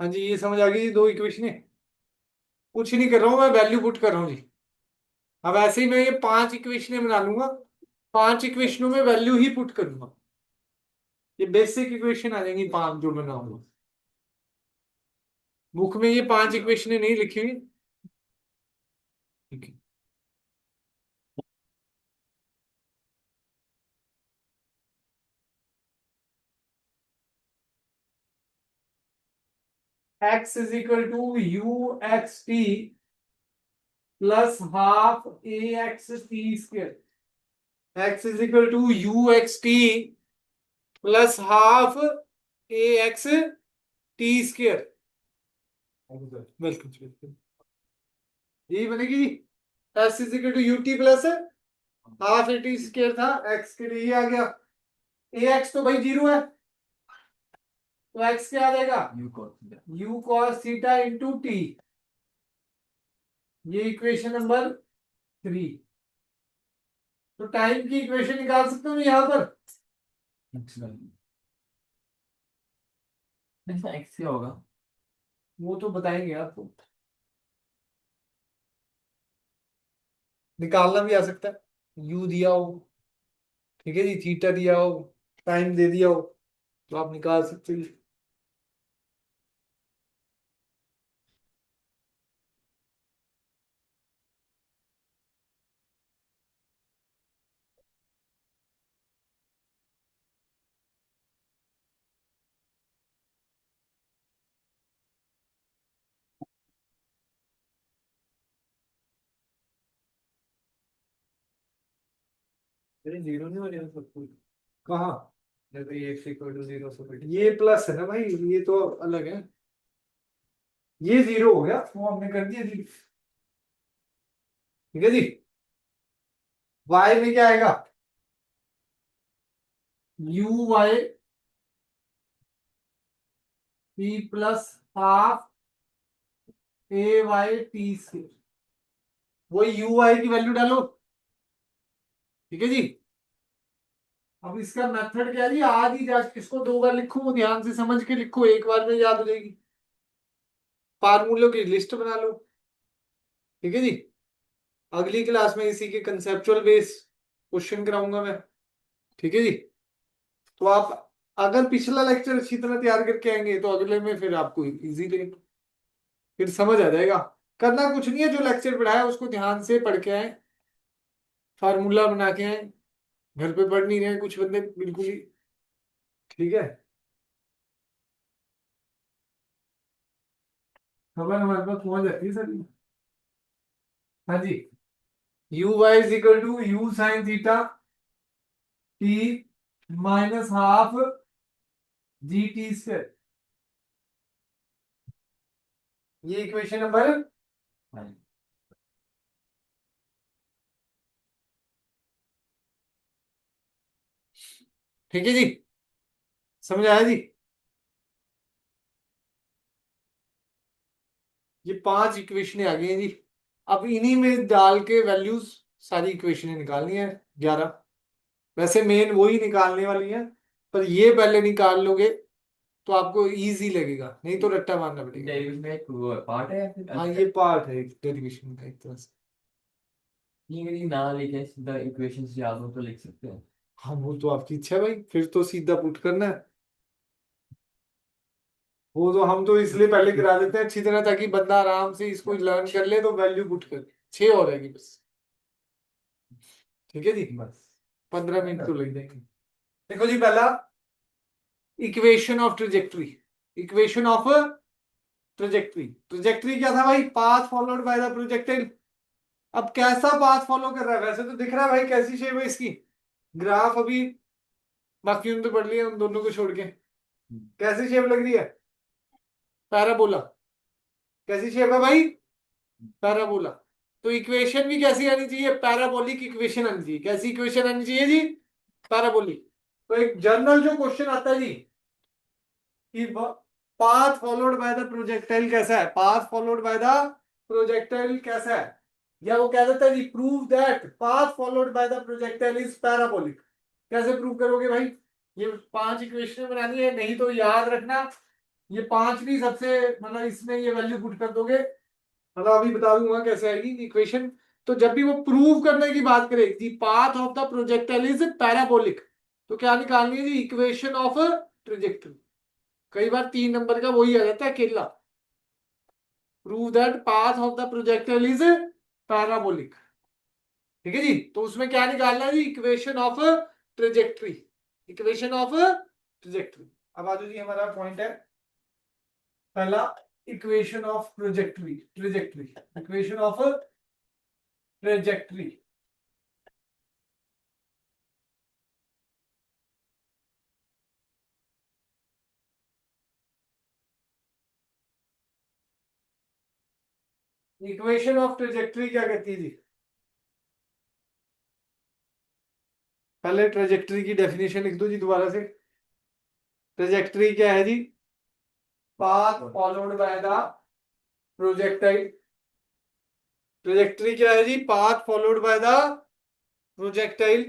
हाँ जी, ये समझ आ गई जी, दो इक्वेशन, कुछ नहीं कर रहा हूं मैं, वैल्यू पुट कर रहा हूँ जी। अब ऐसे ही मैं ये 5 इक्वेशनें बना लूंगा, 5 इक्वेशनों में वैल्यू ही पुट करूंगा, ये बेसिक इक्वेशन आ जाएंगी 5 जो बनाऊंगा। बुक में ये 5 इक्वेशनें नहीं लिखी हुई, ठीक है। x is equal to u x t plus half a x t square. x is equal to u x t plus half a x t square. बिल्कुल बिल्कुल यही बनेगी। s is equal to u t plus half a t square था, x के लिए ये आ गया। ए x तो भाई 0 है, तो x क्या आ जाएगा, u cos theta into T. ये इक्वेशन नंबर 3। तो टाइम की इक्वेशन निकाल सकते हो यहां पर। एक्स क्या होगा? वो तो बताएंगे आपको, निकालना भी आ सकता है। u दिया हो, ठीक है जी, थीटा दिया हो, टाइम दे दिया हो, तो आप निकाल सकते हो। जीरो नहीं हो रहा सब कुछ। कहाँ, जब ये x इक्वल टू 0 से बढ़ ये प्लस है ना भाई, ये तो अलग है। ये 0 हो गया, वो हमने कर दिया जी, ठीक है जी। y में क्या आएगा, u y t plus half a y t square. वही यू वाई की वैल्यू डालो, ठीक है जी। अब इसका मेथड क्या है जी, आज ही जा इसको 2 बार लिखो, ध्यान से समझ के लिखो, एक बार में याद हो जाएगी। फार्मूलों की लिस्ट बना लो, ठीक है जी। अगली क्लास में इसी के कंसेप्चुअल बेस क्वेश्चन कराऊंगा मैं, ठीक है जी। तो आप अगर पिछला लेक्चर अच्छी तरह तैयार करके आएंगे तो अगले में फिर आपको इजी लगेगा, फिर समझ आ जाएगा। करना कुछ नहीं है, जो लेक्चर पढ़ा है उसको ध्यान से पढ़ के आए, फार्मूला बना के आए। घर पे पढ़ नहीं रहे कुछ बंदे बिल्कुल ही, ठीक है। खबर हमारे पास पहुंच जाती है सर। हाँ जी, u y is equal to u sine theta t minus half g t square. ये इक्वेशन नंबर, ठीक है जी, समझ आया जी। ये 5 इक्वेशन आ गई हैं जी। अब इन्हीं में डाल के वैल्यूज सारी इक्वेशन निकालनी है 11। वैसे मेन वही निकालने वाली है, पर ये पहले निकाल लोगे तो आपको इजी लगेगा, नहीं तो रट्टा मारना पड़ेगा। डेरिवेशन का एक पार्ट है या फिर हाँ, अच्छा ये पार्ट है डेरिवेशन का एक तरह से। ये कहीं ना लिखे सीधा इक्वेशंस याद हो तो लिख सकते हैं। हाँ, वो तो आपकी इच्छा है भाई, फिर तो सीधा पुट करना है। वो तो हम तो इसलिए पहले करा देते हैं अच्छी तरह, ताकि बंदा आराम से इसको लर्न कर ले, तो वैल्यू पुट कर 6 हो रहेगी बस, ठीक है जी। बस 15 मिनट तो लग जाएंगे। देखो जी, पहला equation of trajectory. Equation of trajectory, trajectory क्या था भाई, path followed by the projectile. अब कैसा पाथ फॉलो कर रहा है, वैसे तो दिख रहा है भाई कैसी शेप है इसकी, ग्राफ अभी बाकी उन तो पढ़ लिया, उन दोनों को छोड़ के। कैसी शेप लग रही है, पैराबोला। कैसी शेप है भाई, पैराबोला। तो इक्वेशन भी कैसी आनी चाहिए, पैराबोलिक इक्वेशन आनी चाहिए। कैसी इक्वेशन आनी चाहिए जी, पैराबोलिक। तो एक जनरल जो क्वेश्चन आता है जी कि path followed by the projectile कैसा है, path followed by the projectile कैसा है, या वो कह देता है जी prove that path followed by the projectile is parabolic. कैसे प्रूव करोगे भाई, ये 5 इक्वेशन बनानी है, नहीं तो याद रखना ये 5 भी सबसे, मतलब इसमें ये वैल्यू पुट कर दोगे, मतलब अभी बता दूंगा कैसे आएगी इक्वेशन। तो जब भी वो प्रूव करने की बात करे जी path of the projectile is parabolic, तो क्या निकालनी है जी, इक्वेशन ऑफ ट्रेजेक्टरी। कई बार 3 नंबर का वही आ जाता है अकेला, prove that path of the projectile is parabolic, ठीक है जी। तो उसमें क्या निकालना है जी, equation of trajectory, equation of trajectory. अब आ जाओ जी, हमारा पॉइंट है पहला, equation of trajectory equation of trajectory. Equation of trajectory क्या कहती है जी? पहले ट्रेजेक्टरी की डेफिनेशन लिख दो जी दोबारा से। ट्रेजेक्टरी क्या है जी? Path followed by the projectile. Trajectory क्या है जी? Path followed by the projectile.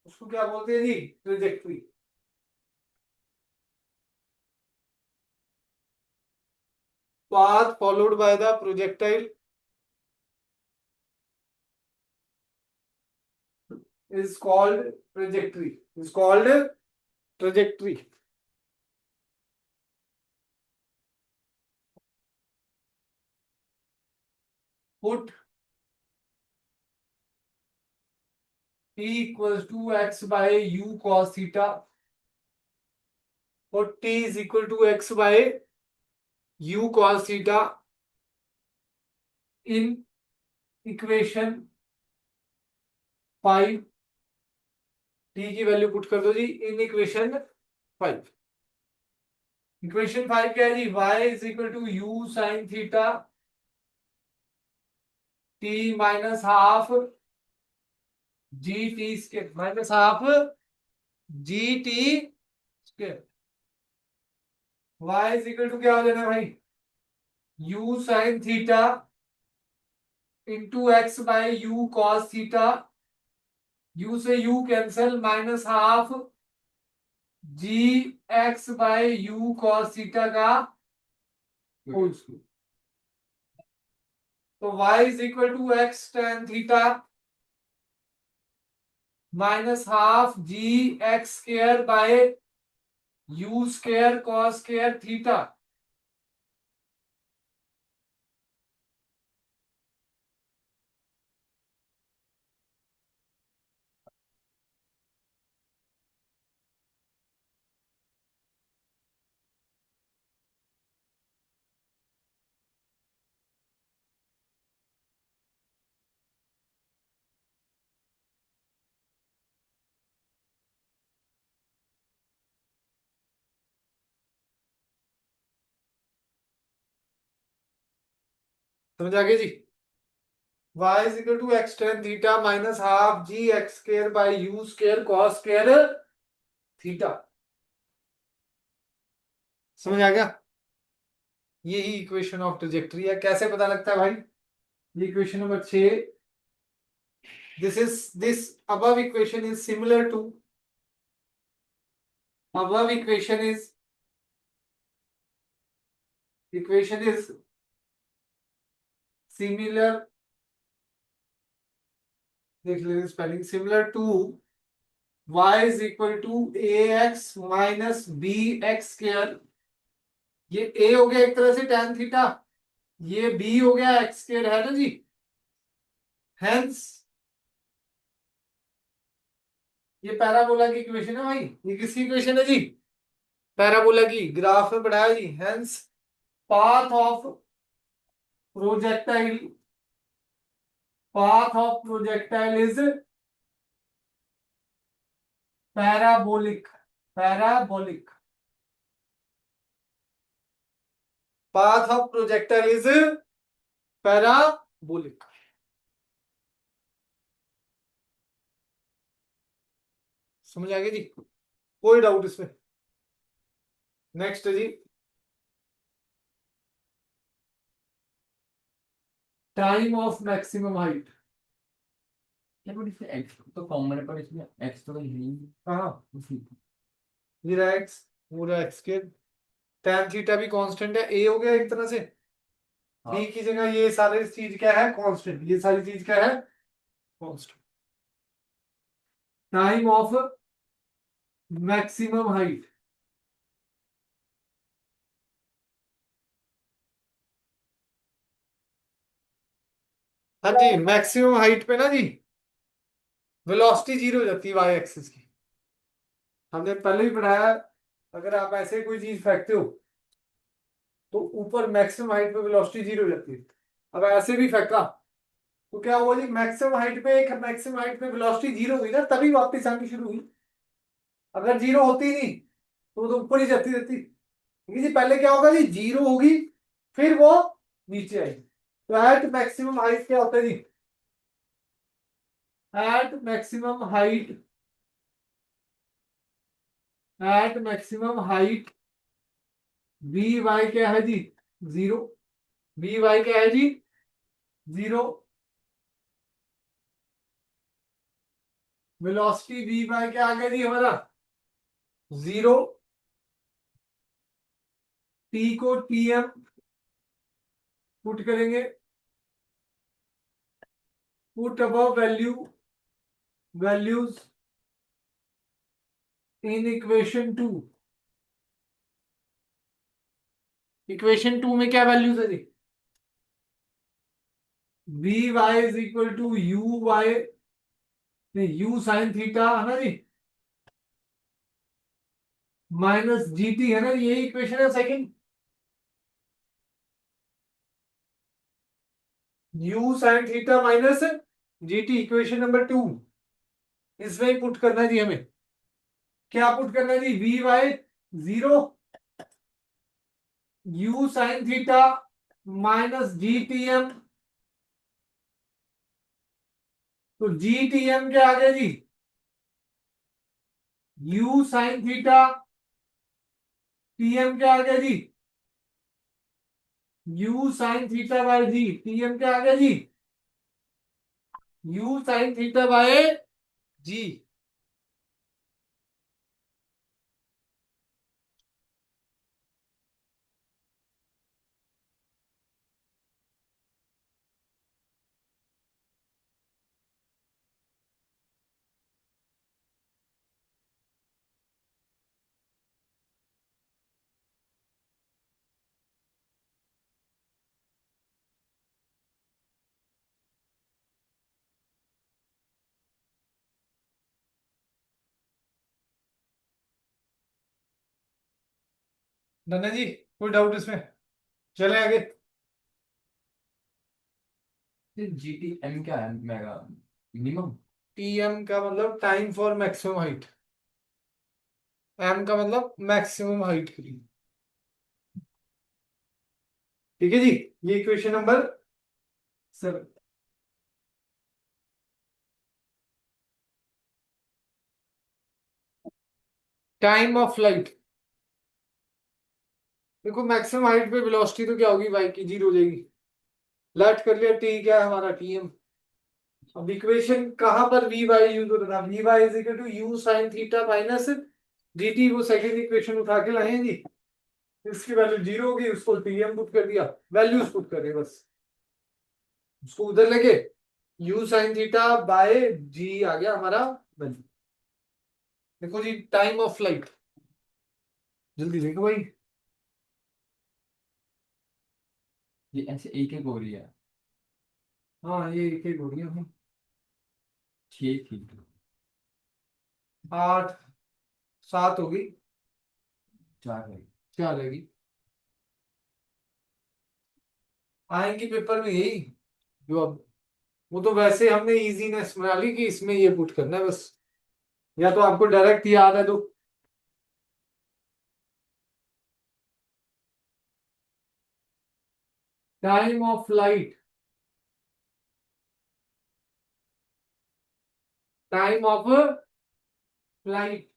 उसको क्या बोलते हैं जी? Trajectory. Path followed by the projectile is called trajectory. Put t equals to x by u cos theta. Put t is equal to x by u cos theta in equation 5. t की value put कर दो जी in equation 5। Equation 5 क्या है जी? y is equal to u sin theta t minus half gt square minus half gt square। y is equal to क्या हो जाना भाई? u sin theta into x by u cos theta. U से u cancel minus half g x by u cos theta का whole square. तो y is equal to x tan theta minus half g x square by u square cos square theta. समझ आ गया जी? y is equal to x tan theta minus half g x square by u square cos square theta. समझ आ गया? यही equation of trajectory है। कैसे पता लगता है भाई? ये equation number 6। This above equation is similar to above equation is similar, देख लेंगे spelling, similar to y is equal to ax minus bx square। ये a हो गया एक तरह से tan थीटा, ये b हो गया x स्क्वायर है ना जी। हेंस ये पैराबोला की इक्वेशन है भाई। ये किसकी इक्वेशन है जी? पैराबोला की। ग्राफ में बढ़ाया जी। Hence path of projectile is parabolic. Parabolic. Path of projectile is parabolic. समझ आ गया जी? कोई डाउट इसमें? नेक्स्ट जी, टाइम ऑफ मैक्सिमम हाइट। क्या बड़ी इसमें एक्स तो कॉमन है पर इसमें एक्स तो कहीं नहीं हाँ, उसी मेरा एक्स पूरा एक्स के tan थीटा भी कांस्टेंट है, ए हो गया एक तरह से। बी की जगह ये सारी चीज क्या है? कांस्टेंट। ये सारी चीज क्या है? Constant. Time of maximum height. हाँ जी, मैक्सिमम हाइट पे ना जी वेलोसिटी जीरो हो जाती है वाई एक्सिस की। हमने पहले ही पढ़ाया, अगर आप ऐसे कोई चीज फेंकते हो तो ऊपर मैक्सिमम हाइट पे वेलोसिटी जीरो हो जाती है। अब ऐसे भी फेंका तो क्या हुआ जी, मैक्सिमम हाइट पे वेलोसिटी जीरो हुई ना, तभी वापस आनी शुरू हुई। अगर जीरो होती नहीं तो ऊपर ही जाती रहती। ठीक है जी, पहले क्या होगा जी, जीरो होगी फिर वो नीचे आएगी। तो एट मैक्सिमम हाइट क्या होता है जी, at maximum height v y क्या है जी, जीरो। वी वाई क्या है जी, जीरो। वेलोसिटी वी वाई क्या आ गया जी हमारा, जीरो। टी को टी एम पुट करेंगे, put above values in equation two. Equation two में क्या वैल्यूज है जी, v y is equal to u y, u sine theta है ना जी, माइनस जी टी है ना, यही इक्वेशन है second. You sine theta minus g T, equation number two. इसमें ही पुट करना है जी हमें। क्या पुट करना है जी, v y zero, u sine theta minus g t m. तो जी टी एम क्या आ गया जी, u sine theta, t m क्या आ गया जी, u sine theta by g. T m क्या आ गया जी, u sine theta by g. नन्ना जी कोई डाउट इसमें, चले आगे। जी टी एम क्या है, मेगा मिनिमम। टी एम का मतलब time for maximum height, m का मतलब मैक्सिमम हाइट के लिए। ठीक है जी, ये equation number 7। Time of flight, देखो मैक्सिमम हाइट पे वेलोसिटी तो क्या होगी, वाई की जीरो हो जाएगी। लेट कर लिया, टी क्या है हमारा, टी एम। अब इक्वेशन कहां पर वी वाई यूज होता था, v y is equal to u sine theta minus d t, वो सेकंड इक्वेशन उठा के लाए हैं जी। इसकी वैल्यू जीरो होगी, उसको टी एम पुट कर दिया, वैल्यूज पुट कर रहे बस, उसको उधर लेके यू साइन थीटा बाय जी आ गया हमारा वैल्यू। देखो जी, टाइम ऑफ फ्लाइट, जल्दी देखो भाई। ये ऐसे एक एक हो रही है। हाँ ये एक एक हो रही है। ठीक ठीक। 8 7 होगी, चार है। क्या रहेगी, आएंगी पेपर में यही जो अब, वो तो वैसे हमने इजीनेस बना ली कि इसमें ये पुट करना है बस, या तो आपको डायरेक्ट याद है तो। Time of flight, time of flight,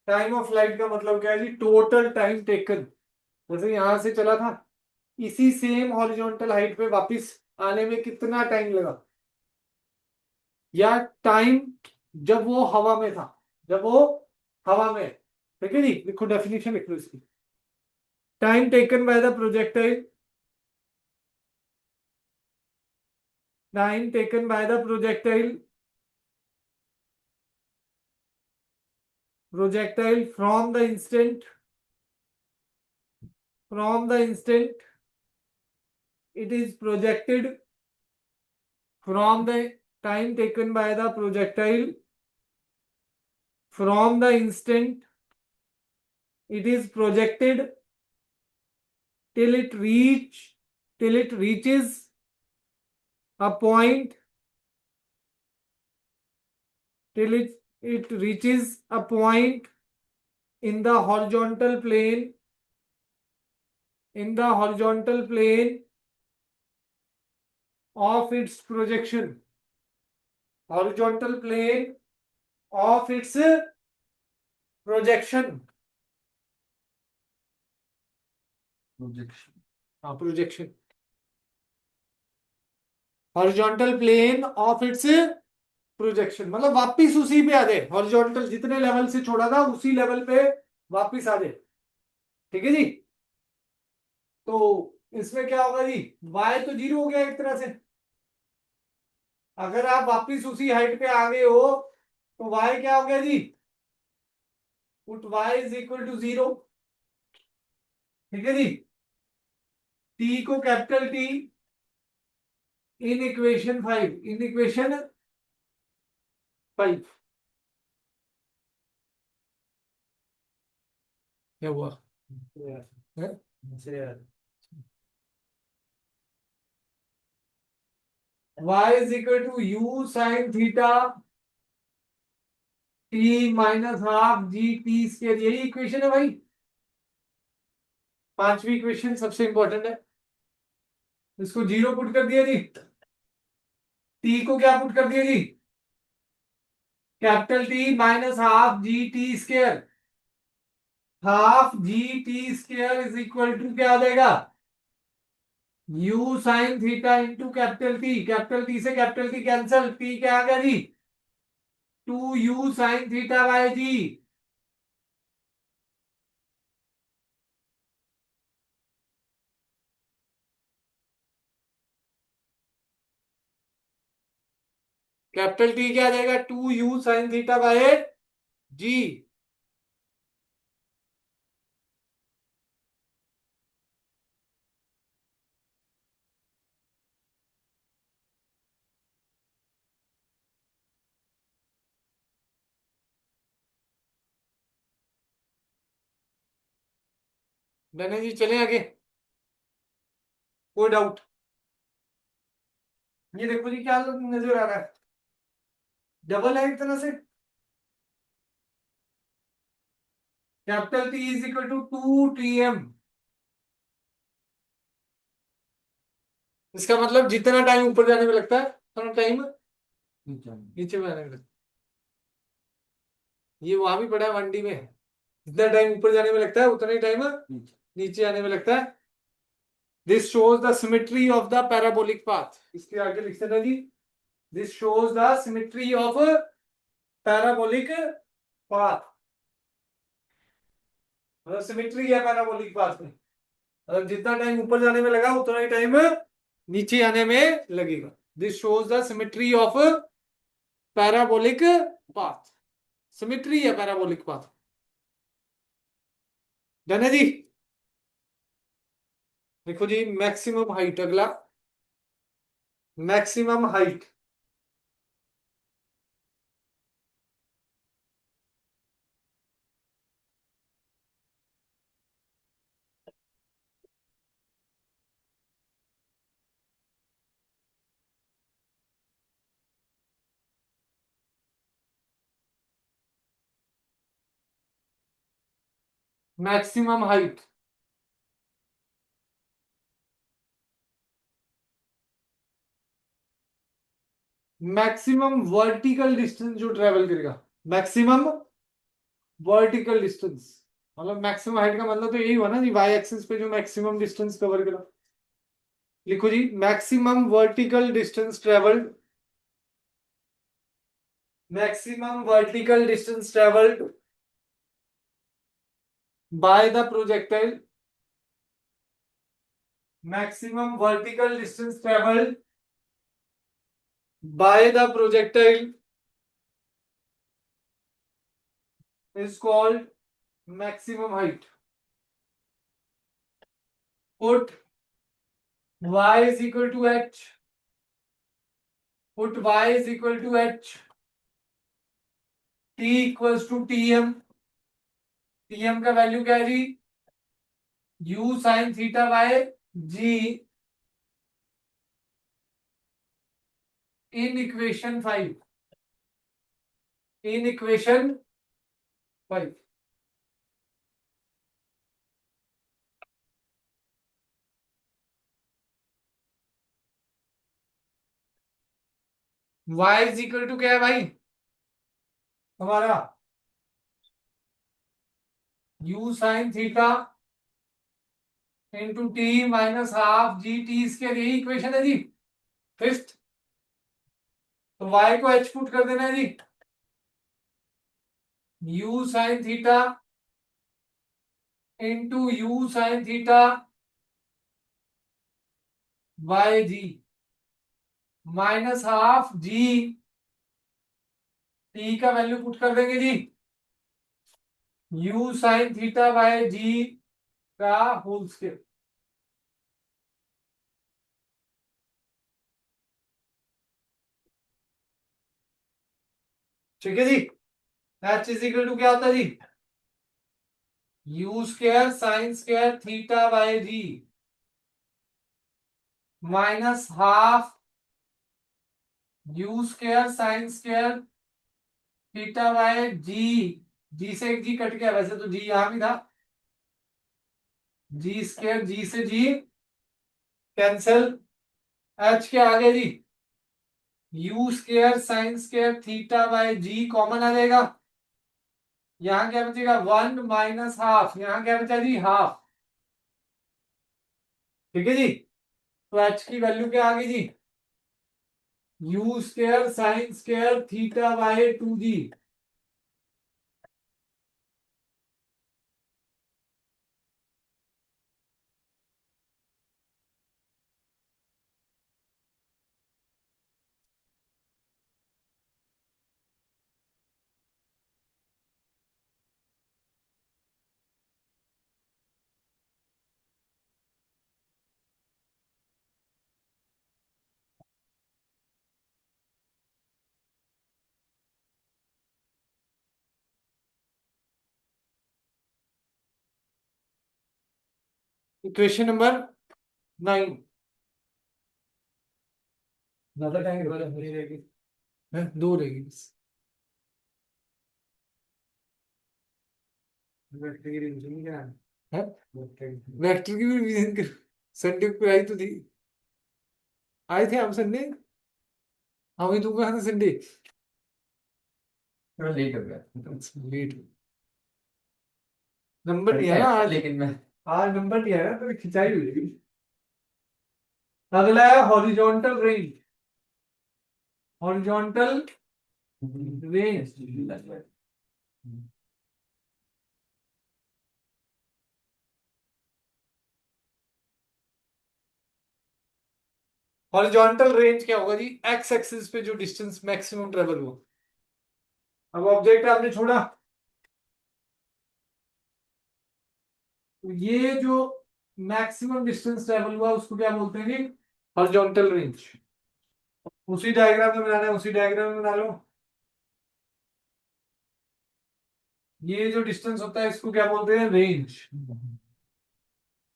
time of flight का मतलब क्या है जी, टोटल टाइम टेकन। जैसे यहां से चला था, इसी सेम हॉरिजॉन्टल हाइट पे वापस आने में कितना टाइम लगा, या टाइम जब वो हवा में था, जब वो हवा में है। ठीक है जी, लिखो डेफिनेशन लिख लो इसकी। Time taken by the projectile, time taken by the projectile from the instant it is projected from the time taken by the projectile from the instant it is projected till it reaches a point till it reaches a point in the horizontal plane of its projection, horizontal plane of its projection. Projection. Horizontal plane of its projection, मतलब वापिस उसी पे आ जाए, horizontal जितने level से छोड़ा था उसी लेवल पे वापिस आ जाए। ठीक है जी। तो इसमें क्या होगा जी, y तो 0 हो गया एक तरह से। अगर आप वापिस उसी हाइट पे आ गए हो तो y क्या हो गया जी, put y is equal to 0। ठीक है जी। t को कैपिटल T इन इक्वेशन 5 क्या हुआ है? y is equal to u sine theta t minus half g t square, यही इक्वेशन है भाई। पांचवी इक्वेशन सबसे इंपॉर्टेंट है। इसको 0 पुट कर दिया जी, t को क्या पुट कर दिया जी, capital T minus half g t square. Half g t square is equal to क्या आ जाएगा, u sine theta into capital T से कैपिटल टी कैंसल, t क्या आ गया जी, 2u sine theta by g. Capital T क्या आ जाएगा, 2u साइन थीटा बाय जी। मैंने जी चले आगे, कोई डाउट? ये देखो जी क्या नजर आ रहा है, डबल है एक तरह से। Capital t is equal to 2Tm। इसका मतलब जितना टाइम ऊपर जाने में लगता है उतना टाइम नीचे में आने में लगता है। ये वहां भी पड़ा है 1D में, जितना टाइम ऊपर जाने में लगता है उतना ही टाइम नीचे आने में लगता है। This shows the symmetry of the parabolic path. इसके आगे लिखते हैं जी, this shows the symmetry of parabolic path. मतलब सिमेट्री है पैराबोलिक पाथ में, मतलब जितना टाइम ऊपर जाने में लगा उतना ही टाइम नीचे आने में लगेगा। This shows the symmetry of parabolic path. Symmetry है पैराबोलिक पाथ। डन है जी। देखो जी मैक्सिमम हाइट, अगला maximum height. Maximum height, maximum vertical distance जो ट्रेवल करेगा, मैक्सिमम वर्टिकल डिस्टेंस। मतलब मैक्सिमम हाइट का मतलब तो यही हुआ ना जी, वाई एक्सिस पे जो मैक्सिमम डिस्टेंस कवर करा। लिखो जी maximum vertical distance travelled, maximum vertical distance travelled by the projectile, maximum vertical distance traveled by the projectile is called maximum height. Put y is equal to h, put y is equal to h, t equals to tm, tm का value क्या है जी, u sine theta by g in equation 5, in equation 5। y is equal to क्या है भाई हमारा, u sine theta into t minus half g t square, यही equation है जी फिफ्थ। तो y को h पुट कर देना है जी, u sine theta into u sine theta by ji minus half g T का वैल्यू पुट कर देंगे जी, u साइन थीटा बाय जी का होल स्क्वायर। ठीक है जी, h इज इक्वल टू क्या होता है जी, u square sine square theta by ji minus half u square sine square theta by जी, जी से एक जी कट गया, वैसे तो जी यहां भी था, जी स्क्वायर जी से जी कैंसिल, h के आगे जी u square sine square theta by g common आ जाएगा, यहां क्या बचेगा 1 माइनस हाफ, यहां क्या बचा जी हाफ। ठीक है जी, तो h की वैल्यू क्या आ गई जी, u square sine square theta bye 2g। Equation number 9, ज्यादा टाइम रहेगी, दो रहेगी बस। वेक्टर की रिवीजन क्या है, वेक्टर की भी रिवीजन कर, संडे को आई तो थी, आए थे हम संडे, हम ही तुम कहा था संडे, थोड़ा लेट हो गया, लेट, नंबर नहीं आया आज, लेकिन मैं आज नंबर नहीं आया तो खिंचाई हुई। अगला है horizontal range, horizontal range, horizontal range क्या होगा जी, एक्स एक्सिस पे जो डिस्टेंस मैक्सिमम ट्रेवल हुआ। अब ऑब्जेक्ट आपने छोड़ा, तो ये जो मैक्सिमम डिस्टेंस ट्रेवल हुआ उसको क्या बोलते हैं जी, हॉरिजॉन्टल रेंज। उसी डायग्राम में बनाना है, उसी डायग्राम में बना लो, ये जो डिस्टेंस होता है इसको क्या बोलते हैं रेंज,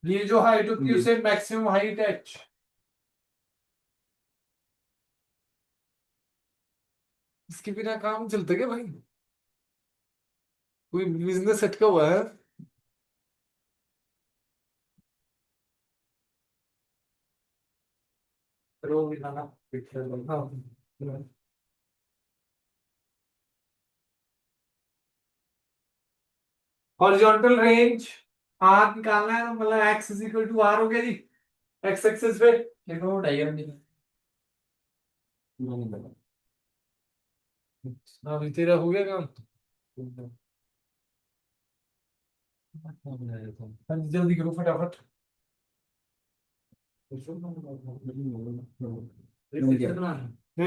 ये जो हाइट होती है उसे मैक्सिमम हाइट एच। इसके बिना काम चलता क्या भाई, कोई बिजनेस अटका हुआ है। हाँ, हॉरिजॉन्टल रेंज आर निकालना है, तो मतलब x is equal to R हो गया जी, एक्स एक्सिस पे। देखो डायग्राम नहीं पता। अभी तेरा हो गया काम, हाँ, जल्दी करो फटाफट। नहीं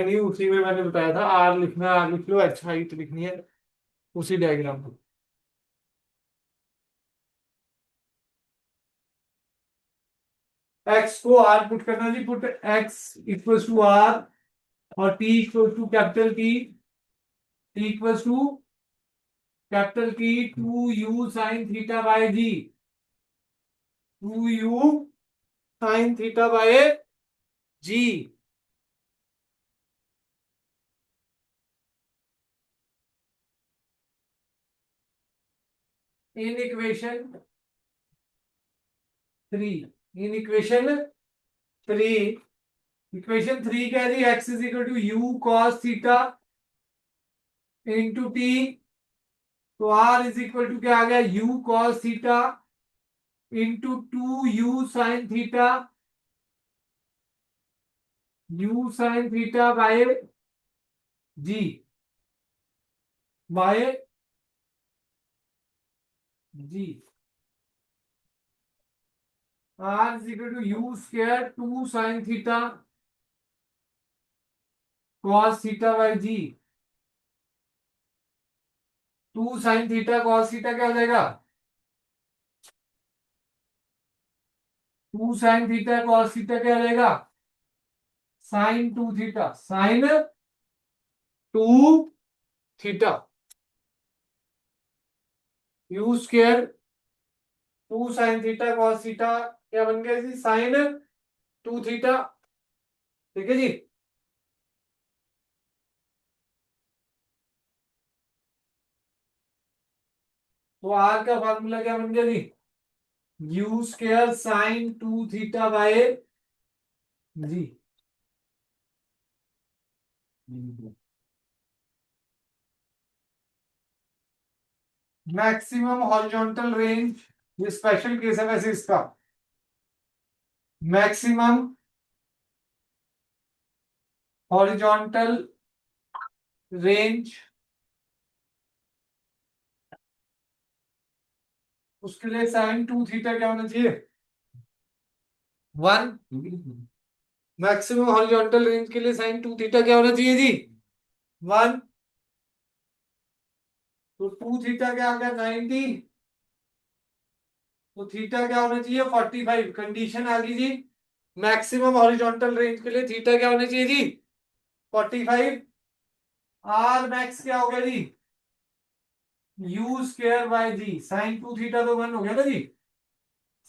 नहीं, उसी में मैंने बताया था आर लिखना, आर लिख लो, एच हाइट लिखनी है उसी डायग्राम में। एक्स को आर पुट करना जी, put x equals to r और T equal to capital T equal to capital की 2u sine theta by g, 2u sine theta by g. In equation 3, in equation 3 कह रही x is equal to u cos theta into t. तो r is equal to क्या आ गया, u cos theta into 2u sine theta, u sine theta by g, by g. r is equal to u square 2 sine theta cos theta by g. 2 sine theta cos theta क्या हो जाएगा, 2 sine theta cos theta क्या हो जाएगा, sine 2 theta, sine 2 theta. U square 2 sine theta cos theta क्या बन गया जी, sine 2 theta. ठीक है जी। तो आर का फार्मूला क्या बन गया जी, u square sine 2 theta by g. Maximum horizontal range, ये स्पेशल केस है वैसे इसका। मैक्सिमम हॉरिजॉन्टल रेंज, उसके लिए साइन 2 थीटा क्या होना चाहिए, 1। मैक्सिमम हॉरिजॉन्टल रेंज के लिए साइन 2 थीटा क्या होना चाहिए जी, 1। तो 2 थीटा क्या आ गया 90, तो थीटा क्या होना चाहिए 45। कंडीशन आ गई जी, मैक्सिमम हॉरिजॉन्टल रेंज के लिए थीटा क्या होना चाहिए जी 45। आर मैक्स क्या होगा जी, u square by g, sine 2 theta तो 1 हो गया ना जी,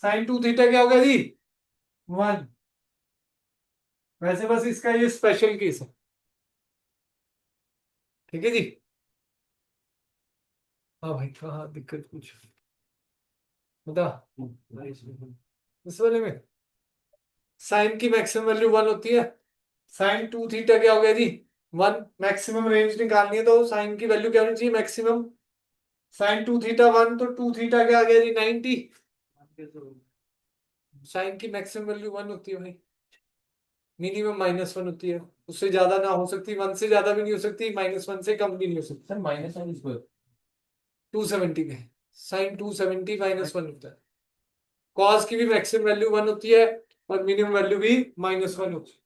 साइन 2 थीटा क्या होगा जी 1। वैसे बस इसका ये स्पेशल केस है। ठीक है जी। हाँ भाई, हाँ दिक्कत कुछ बता। इस वाले में साइन की मैक्सिमम वैल्यू 1 होती है, साइन 2 थीटा क्या हो गया जी 1। मैक्सिमम रेंज निकालनी है तो साइन की वैल्यू क्या होनी चाहिए मैक्सिमम, साइन 2 थीटा 1, तो 2 थीटा क्या आ गया जी 90। साइन की मैक्सिमम वैल्यू 1 होती है भाई, मिनिमम -1 होती है, उससे ज्यादा ना हो सकती, 1 से ज्यादा भी नहीं हो सकती, -1 से कम भी नहीं हो सकती। सर -1 इस पर 270 में साइन 270 -1 होता है। कॉस की भी मैक्सिमम वैल्यू 1 होती है और मिनिमम वैल्यू भी -1 होती है।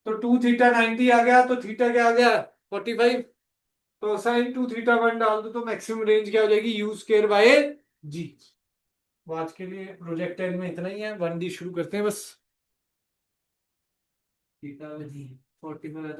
तो 2 थीटा 90 आ गया, तो थीटा क्या आ गया 45। तो साइन 2 थीटा 1 डाल दो तो मैक्सिमम रेंज क्या हो जाएगी, यू स्क्वायर बाय जी। आज के लिए प्रोजेक्ट में इतना ही है, 1D शुरू करते हैं बस। थीटा 45